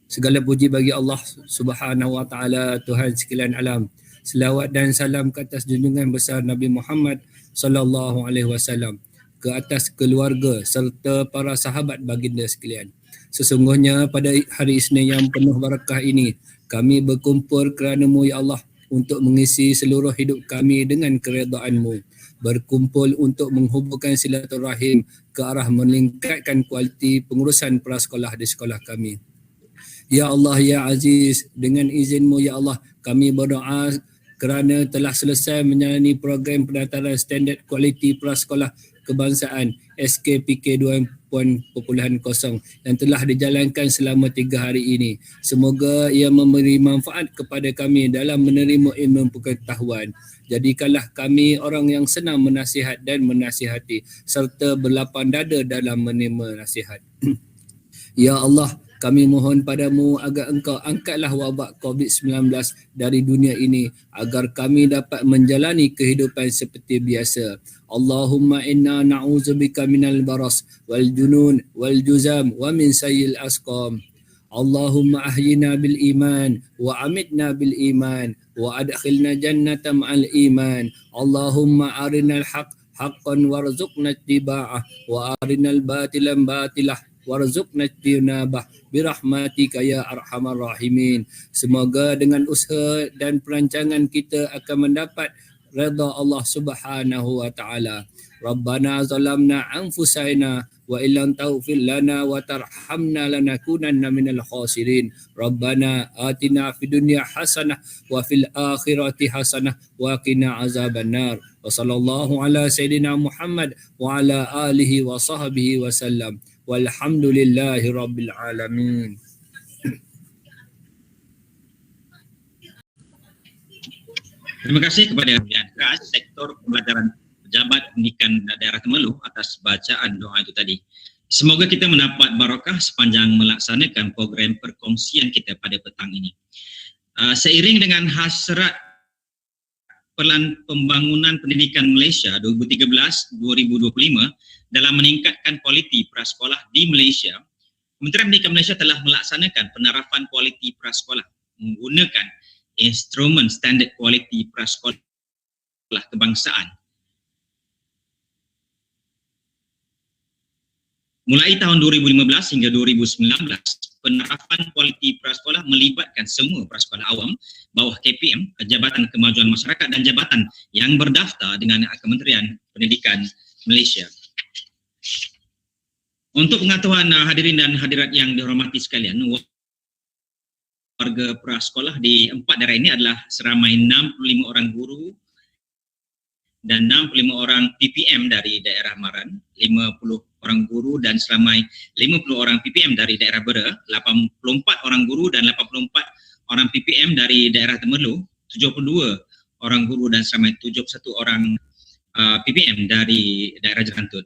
Segala puji bagi Allah Subhanahu wa taala, Tuhan sekalian alam. Selawat dan salam ke atas junjungan besar Nabi Muhammad sallallahu alaihi wasallam, ke atas keluarga serta para sahabat baginda sekalian. Sesungguhnya pada hari Isnin yang penuh barakah ini, kami berkumpul kerana-Mu ya Allah, untuk mengisi seluruh hidup kami dengan keredaan-Mu. Berkumpul untuk menghubungkan silaturahim ke arah meningkatkan kualiti pengurusan prasekolah di sekolah kami. Ya Allah ya Aziz, dengan izin-Mu ya Allah, kami berdoa kerana telah selesai menjalani program penataran Standard Quality Prasekolah Kebangsaan SKPK 2.0 yang telah dijalankan selama 3 hari ini. Semoga ia memberi manfaat kepada kami dalam menerima ilmu pengetahuan. Jadikanlah kami orang yang senang menasihat dan menasihati, serta berlapang dada dalam menerima nasihat. Ya Allah, kami mohon padamu agar Engkau angkatlah wabak COVID-19 dari dunia ini, agar kami dapat menjalani kehidupan seperti biasa. Allahumma inna na'udzubika minal baras wal junun wal juzam wa min sayyil asqam. Allahumma ahyina bil iman wa amitna bil iman wa adkhilna jannata ma'al iman. Allahumma arinal haq haqqan warzuqna ittiba'ah wa arinal batilan batilah warzuqna ijtinabah birahmatika ya arhamar rahimin. Semoga dengan usaha dan perancangan kita akan mendapat redha Allah Subhanahu wa taala. Rabbana zalamna anfusana wa illam taghfir lana wa tarhamna lanakunanna minal khasirin. Rabbana atina fid dunya hasanah wa fil akhirati hasanah wa qina azabannar. Wa sallallahu ala sayidina Muhammad wa ala alihi wa sahbihi wa sallam. Walhamdulillahi rabbil alamin. Terima kasih kepada Pimpinan Khas Sektor Pembelajaran Pejabat Pendidikan Daerah Temerloh atas bacaan doa itu tadi. Semoga kita mendapat barakah sepanjang melaksanakan program perkongsian kita pada petang ini. Seiring dengan hasrat Pelan Pembangunan Pendidikan Malaysia 2013-2025 dalam meningkatkan kualiti prasekolah di Malaysia, Kementerian Pendidikan Malaysia telah melaksanakan penerapan kualiti prasekolah menggunakan instrumen Standard Quality Prasekolah Kebangsaan. Mulai tahun 2015 hingga 2019, penerapan kualiti prasekolah melibatkan semua prasekolah awam, bawah KPM, Jabatan Kemajuan Masyarakat dan jabatan yang berdaftar dengan Kementerian Pendidikan Malaysia. Untuk pengetahuan hadirin dan hadirat yang dihormati sekalian, warga prasekolah di 4 daerah ini adalah seramai 65 orang guru dan 65 orang PPM dari daerah Maran, 50 orang guru dan seramai 50 orang PPM dari daerah Bera, 84 orang guru dan 84 orang PPM dari daerah Temerloh, 72 orang guru dan seramai 71 orang PPM dari daerah Jerantut.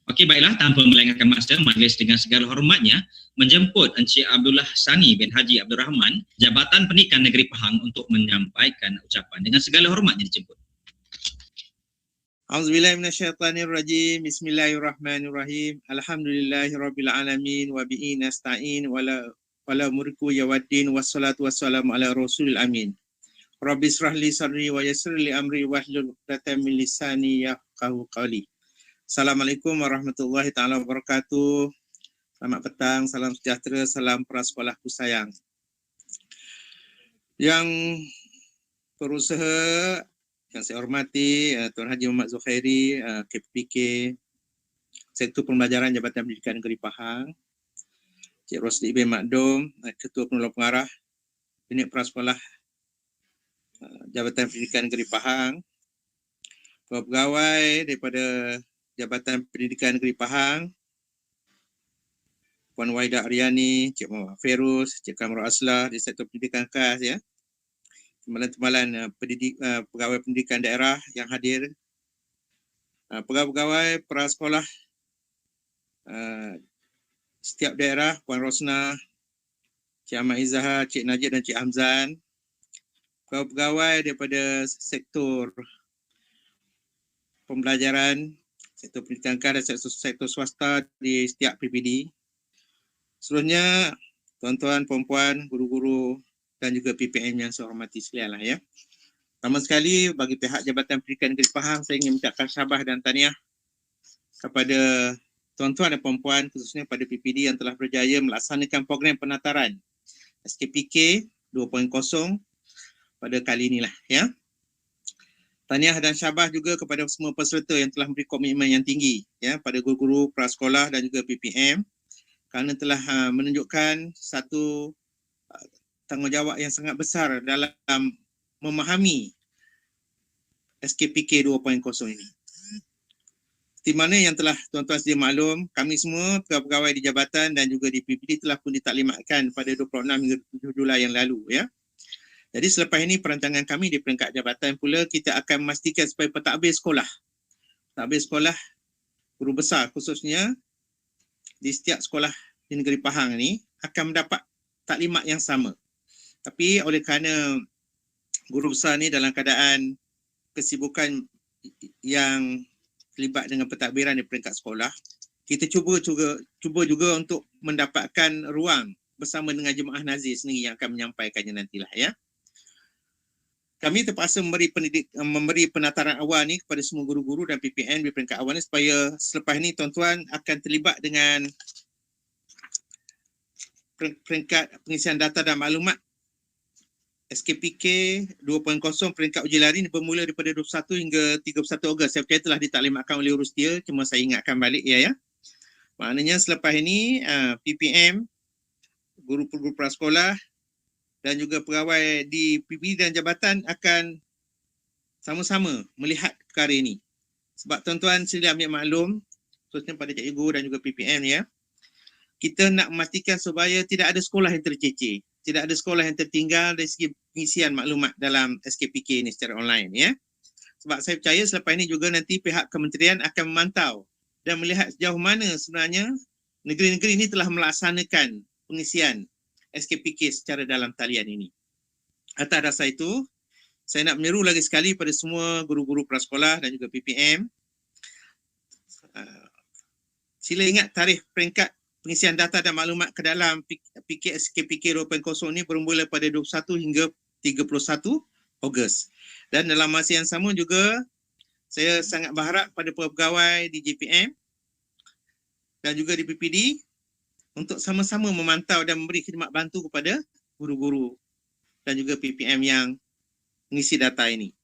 Okey, baiklah, tanpa melengahkan masa, majlis dengan segala hormatnya menjemput Encik Abdullah Sani bin Haji Abdul Rahman, Jabatan Pendidikan Negeri Pahang untuk menyampaikan ucapan. Dengan segala hormatnya dijemput. A'udzubillahi minasyaitonirrajim. Bismillahirrahmanirrahim. Alhamdulillahirabbil alamin wa bihi nasta'in wala muriku yawaddin wassalatu wassalamu ala rasulil amin. Rabbi israh li sadri wa yassir li amri wahlul 'uqdatam min lisani yafqahu qawli. Assalamualaikum warahmatullahi taala wabarakatuh. Selamat petang, salam sejahtera, salam prasekolahku sayang. Yang berusaha yang saya hormati Tuan Haji Muhammad Zukhairi, KPPK, Sektor Pembelajaran Jabatan Pendidikan Negeri Pahang, Cik Rosli bin Makdum, Ketua Penolong Pengarah Unit Prasekolah Jabatan Pendidikan Negeri Pahang, pegawai daripada Jabatan Pendidikan Negeri Pahang, Puan Waidah Aryani, Cik Muhammad Ferus, Cik Kamrul Aslah di Sektor Pendidikan KAS, ya. Timbalan-timbalan pegawai pendidikan daerah yang hadir, pegawai-pegawai prasekolah setiap daerah, Puan Rosna, Cik Ahmad Izzahar, Cik Najib dan Cik Hamzan, pegawai daripada sektor pembelajaran, sektor pendidikan dan sektor swasta di setiap PPD. Seluruhnya tuan-tuan, puan-puan, guru-guru dan juga PPM yang saya hormati sekalian lah, ya. Pertama sekali bagi pihak Jabatan Pendidikan Negeri Pahang, saya ingin mengucapkan syabas dan tahniah kepada tuan-tuan dan puan-puan, khususnya pada PPD yang telah berjaya melaksanakan program penataran SKPK 2.0 pada kali inilah, ya. Tahniah dan syabas juga kepada semua peserta yang telah memberi komitmen yang tinggi, ya, pada guru-guru prasekolah dan juga PPM kerana telah menunjukkan satu tanggungjawab yang sangat besar dalam memahami SKPK 2.0 ini. Di mana yang telah tuan-tuan sedia maklum, kami semua pegawai di jabatan dan juga di PPD telah pun ditaklimatkan pada 26 hingga 7 Julai yang lalu, ya. Jadi selepas ini perancangan kami di peringkat jabatan pula, kita akan memastikan supaya pentadbir sekolah guru besar khususnya di setiap sekolah di negeri Pahang ni akan mendapat taklimat yang sama. Tapi oleh kerana guru besar ni dalam keadaan kesibukan yang terlibat dengan pentadbiran di peringkat sekolah, kita cuba juga untuk mendapatkan ruang bersama dengan jemaah nazir sendiri yang akan menyampaikannya nantilah, ya. Kami terpaksa memberi penataran awal ni kepada semua guru-guru dan PPN di peringkat awal ni supaya selepas ni tuan-tuan akan terlibat dengan peringkat pengisian data dan maklumat SKPK 2.0 peringkat uji lari ni bermula daripada 21 hingga 31 Ogos. Saya percaya telah ditaklimatkan oleh urus dia, cuma saya ingatkan balik, ya. Maknanya selepas ini PPM, guru-guru prasekolah dan juga pegawai di PPD dan jabatan akan sama-sama melihat perkara ini. Sebab tuan-tuan sila ambil maklum, khususnya pada cikgu dan juga PPM, ya. Kita nak memastikan supaya tidak ada sekolah yang tercecer, tidak ada sekolah yang tertinggal dari segi pengisian maklumat dalam SKPK ini secara online, ya. Sebab saya percaya selepas ini juga nanti pihak kementerian akan memantau dan melihat sejauh mana sebenarnya negeri-negeri ini telah melaksanakan pengisian SKPK secara dalam talian ini. Atas dasar itu, saya nak menyeru lagi sekali pada semua guru-guru prasekolah dan juga PPM, sila ingat tarikh peringkat pengisian data dan maklumat ke dalam SKPK 2.0 ini bermula pada 21 hingga 31 Ogos. Dan dalam masa yang sama juga, saya sangat berharap pada pegawai di JPM dan juga di PPD untuk sama-sama memantau dan memberi khidmat bantu kepada guru-guru dan juga PPM yang mengisi data ini.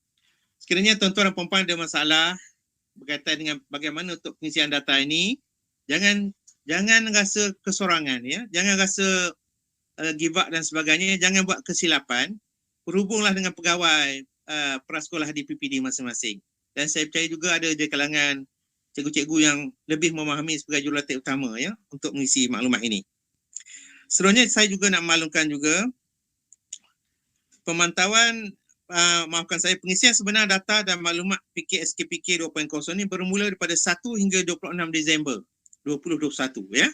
Sekiranya tuan-tuan dan puan-puan ada masalah berkaitan dengan bagaimana untuk pengisian data ini, jangan rasa kesorangan, ya. Jangan rasa give up dan sebagainya. Jangan buat kesilapan. Berhubunglah dengan pegawai prasekolah di PPD masing-masing. Dan saya percaya juga ada di kalangan cikgu-cikgu yang lebih memahami sebagai jurulatih utama, ya, untuk mengisi maklumat ini. Seterusnya saya juga nak maklumkan juga pemantauan maafkan saya, pengisian sebenar data dan maklumat SKPK 2.0 ni bermula daripada 1 hingga 26 Disember 2021 ya.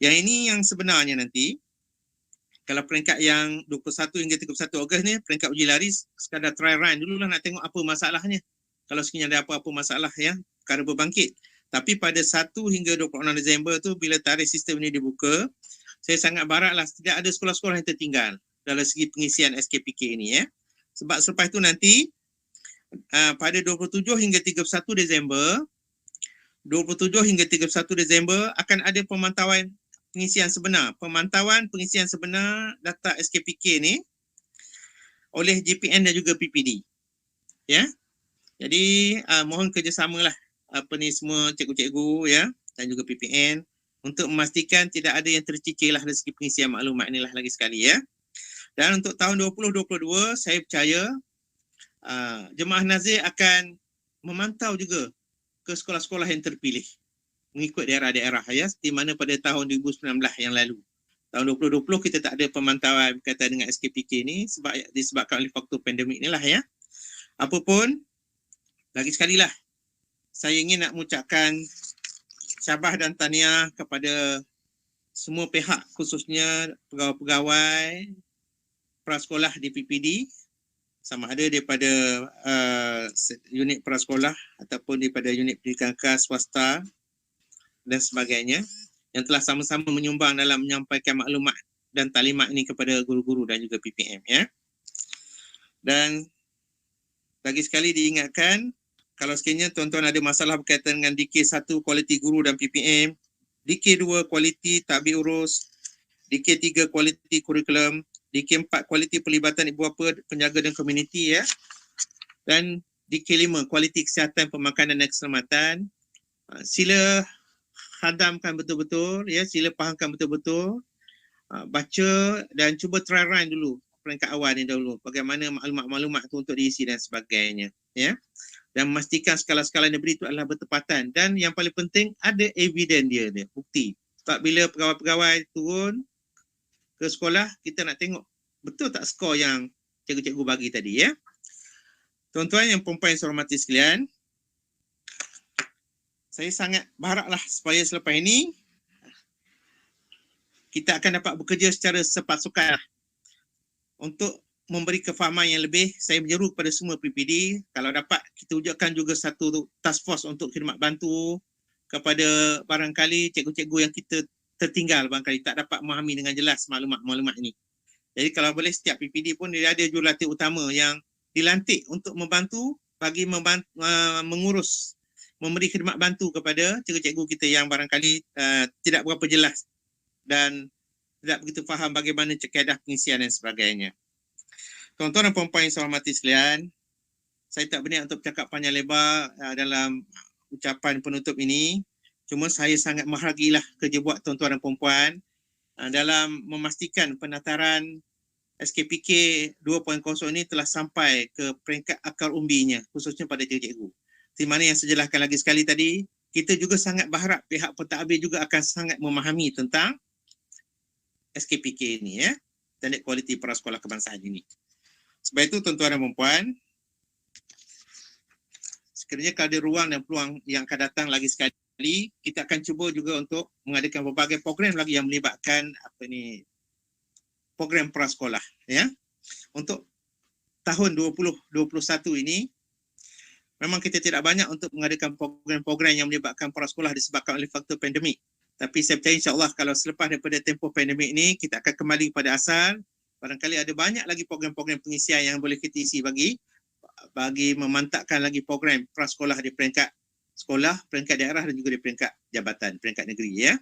Yang ini yang sebenarnya nanti. Kalau peringkat yang 21 hingga 31 Ogos ni, peringkat uji lari sekadar try run dululah nak tengok apa masalahnya. Kalau sekiranya ada apa-apa masalah ya, perkara berbangkit. Tapi pada 1 hingga 26 Disember tu bila tarikh sistem ini dibuka, saya sangat berharaplah tidak ada sekolah-sekolah yang tertinggal dalam segi pengisian SKPK ini ya. Sebab selepas itu nanti pada 27 hingga 31 Disember 27 hingga 31 Disember akan ada pemantauan pengisian sebenar. Pemantauan pengisian sebenar data SKPK ni oleh JPN dan juga PPD. Ya. Jadi mohon kerjasamalah semua cikgu-cikgu ya dan juga PPN untuk memastikan tidak ada yang tercicir lah dari segi pengisian maklumat inilah lagi sekali ya. Dan untuk tahun 2022 saya percaya jemaah nazir akan memantau juga ke sekolah-sekolah yang terpilih mengikut daerah-daerah ya, seperti mana pada tahun 2019 yang lalu. Tahun 2020 kita tak ada pemantauan berkaitan dengan SKPK ni disebabkan oleh faktor pandemik inilah ya. Apapun, lagi sekali lah saya ingin nak mengucapkan syabas dan tahniah kepada semua pihak, khususnya pegawai-pegawai prasekolah di PPD, sama ada daripada unit prasekolah ataupun daripada unit pendidikan khas swasta dan sebagainya yang telah sama-sama menyumbang dalam menyampaikan maklumat dan taklimat ini kepada guru-guru dan juga PPM ya. Dan lagi sekali diingatkan, kalau sekiranya tuan-tuan ada masalah berkaitan dengan DK1 kualiti guru dan PPM, DK2 kualiti tadbir urus, DK3 kualiti kurikulum, DK4 kualiti pelibatan ibu bapa, penjaga dan komuniti ya. Dan DK5 kualiti kesihatan, pemakanan dan keselamatan. Sila hadamkan betul-betul ya, sila fahamkan betul-betul, baca dan cuba try run dulu peringkat awal ni dahulu, bagaimana maklumat-maklumat tu untuk diisi dan sebagainya ya. Dan memastikan skala-skala yang diberi itu adalah bertepatan dan yang paling penting ada evidence dia, bukti. Sebab bila pegawai-pegawai turun ke sekolah, kita nak tengok betul tak skor yang cikgu-cikgu bagi tadi ya. Tuan-tuan yang perempuan yang saya hormati sekalian, saya sangat berharaplah supaya selepas ini kita akan dapat bekerja secara sepasukan untuk memberi kefahaman yang lebih. Saya menyeru kepada semua PPD, kalau dapat kita wujudkan juga satu task force untuk khidmat bantu kepada barangkali cikgu-cikgu yang kita tertinggal, barangkali tak dapat memahami dengan jelas maklumat-maklumat ini. Jadi kalau boleh setiap PPD pun dia ada jurulatih utama yang dilantik untuk membantu bagi mengurus, memberi khidmat bantu kepada cikgu-cikgu kita yang barangkali tidak berapa jelas dan tidak begitu faham bagaimana kaedah pengisian dan sebagainya. Tuan-tuan dan puan-puan yang saya hormati sekalian, saya tak berniat untuk bercakap panjang lebar dalam ucapan penutup ini. Cuma saya sangat menghargailah kerja buat tuan-tuan dan puan-puan dalam memastikan penataran SKPK 2.0 ini telah sampai ke peringkat akar umbinya, khususnya pada cikgu-cikgu. Di mana yang saya jelaskan lagi sekali tadi, kita juga sangat berharap pihak pentadbir juga akan sangat memahami tentang SKPK ini ya, standard kualiti prasekolah kebangsaan ini. Sebab itu tuan-tuan dan puan-puan, sekiranya kalau ada ruang dan peluang yang akan datang lagi sekali, kita akan cuba juga untuk mengadakan berbagai program lagi yang melibatkan program prasekolah ya. Untuk tahun 2021 ini memang kita tidak banyak untuk mengadakan program-program yang melibatkan prasekolah disebabkan oleh faktor pandemik. Tapi saya percaya insya-Allah kalau selepas daripada tempoh pandemik ini kita akan kembali kepada asal. Barangkali ada banyak lagi program-program pengisian yang boleh kita isi bagi memantapkan lagi program prasekolah di peringkat sekolah, peringkat daerah dan juga di peringkat jabatan, peringkat negeri ya.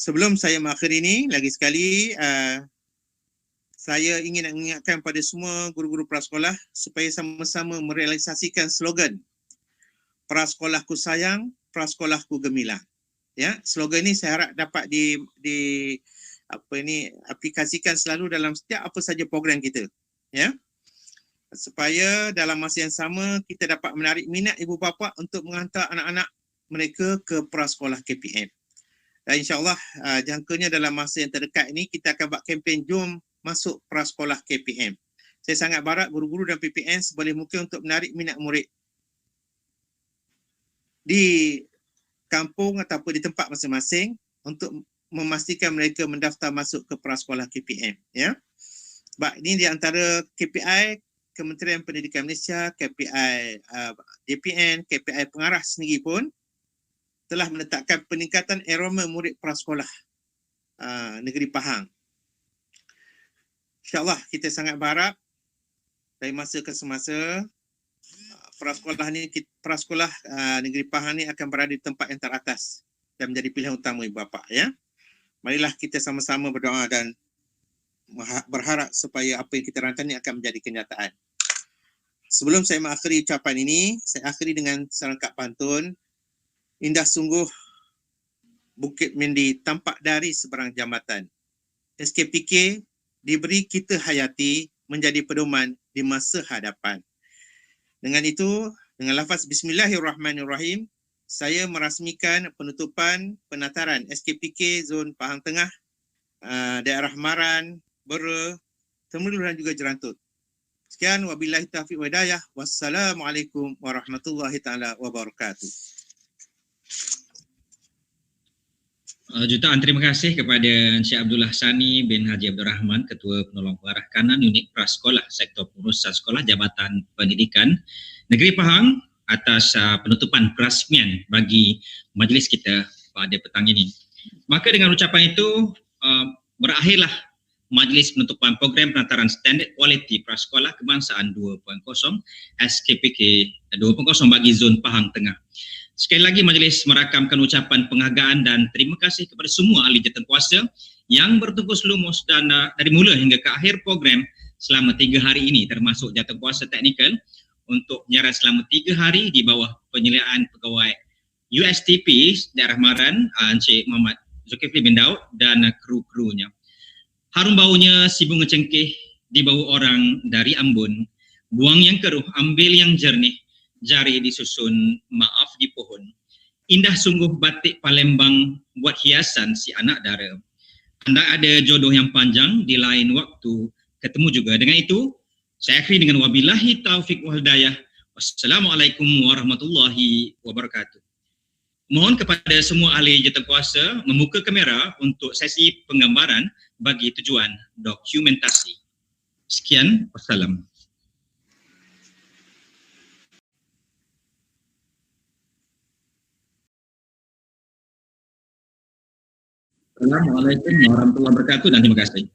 Sebelum saya mengakhiri ini, lagi sekali saya ingin mengingatkan pada semua guru-guru prasekolah supaya sama-sama merealisasikan slogan Prasekolahku sayang, prasekolahku gemilang. Ya, slogan ini saya harap dapat aplikasikan selalu dalam setiap apa saja program kita. Ya. Supaya dalam masa yang sama kita dapat menarik minat ibu bapa untuk menghantar anak-anak mereka ke prasekolah KPM. Dan insya-Allah jangkanya dalam masa yang terdekat ini kita akan buat kempen Jom masuk prasekolah KPM. Saya sangat berharap guru-guru dan PPN seboleh mungkin untuk menarik minat murid di kampung ataupun di tempat masing-masing untuk memastikan mereka mendaftar masuk ke prasekolah KPM. Ya. Sebab ini di antara KPI Kementerian Pendidikan Malaysia, KPI DPN, KPI pengarah sendiri pun telah menetapkan peningkatan enrolment murid prasekolah negeri Pahang. InsyaAllah kita sangat berharap dari masa ke semasa prasekolah negeri Pahang ni akan berada di tempat yang teratas dan menjadi pilihan utama ibu bapa, ya. Marilah kita sama-sama berdoa dan berharap supaya apa yang kita rancang ini akan menjadi kenyataan. Sebelum saya mengakhiri ucapan ini, saya akhiri dengan serangkap pantun. Indah sungguh Bukit Mendi tampak dari seberang jambatan. SKPK diberi kita hayati menjadi pedoman di masa hadapan. Dengan itu, dengan lafaz Bismillahirrahmanirrahim, saya merasmikan penutupan penataran SKPK Zon Pahang Tengah, daerah Maran, Bera, Temerloh dan juga Jerantut. Sekian, wabillahi taufiq wa hidayah. Wassalamualaikum warahmatullahi taala wabarakatuh. Jutaan terima kasih kepada Encik Abdullah Sani bin Haji Abdul Rahman, Ketua Penolong Pengarah Kanan Unit Prasekolah Sektor Pengurusan Sekolah Jabatan Pendidikan Negeri Pahang atas penutupan perasmian bagi majlis kita pada petang ini. Maka dengan ucapan itu berakhirlah majlis penutupan program penataran standard kualiti prasekolah kebangsaan 2.0 SKPK 2.0 bagi Zon Pahang Tengah. Sekali lagi majlis merakamkan ucapan penghargaan dan terima kasih kepada semua ahli jawatankuasa yang bertugas lumus dan dari mula hingga ke akhir program selama 3 hari ini, termasuk jawatankuasa teknikal untuk penyiaran selama 3 hari di bawah penyeliaan pegawai USTP daerah Maran, Encik Muhammad Zulkifli bin Daud dan kru-krunya. Harum baunya si bunga cengkeh di bau orang dari Ambon, buang yang keruh, ambil yang jernih, jari disusun maaf di pohon. Indah sungguh batik Palembang buat hiasan si anak dara. Anda ada jodoh yang panjang di lain waktu ketemu juga. Dengan itu, saya akhiri dengan wabillahi taufiq wal hidayah. Wassalamualaikum warahmatullahi wabarakatuh. Mohon kepada semua ahli jawatankuasa membuka kamera untuk sesi penggambaran bagi tujuan dokumentasi. Sekian, wassalam. Assalamualaikum warahmatullahi wabarakatuh dan terima kasih.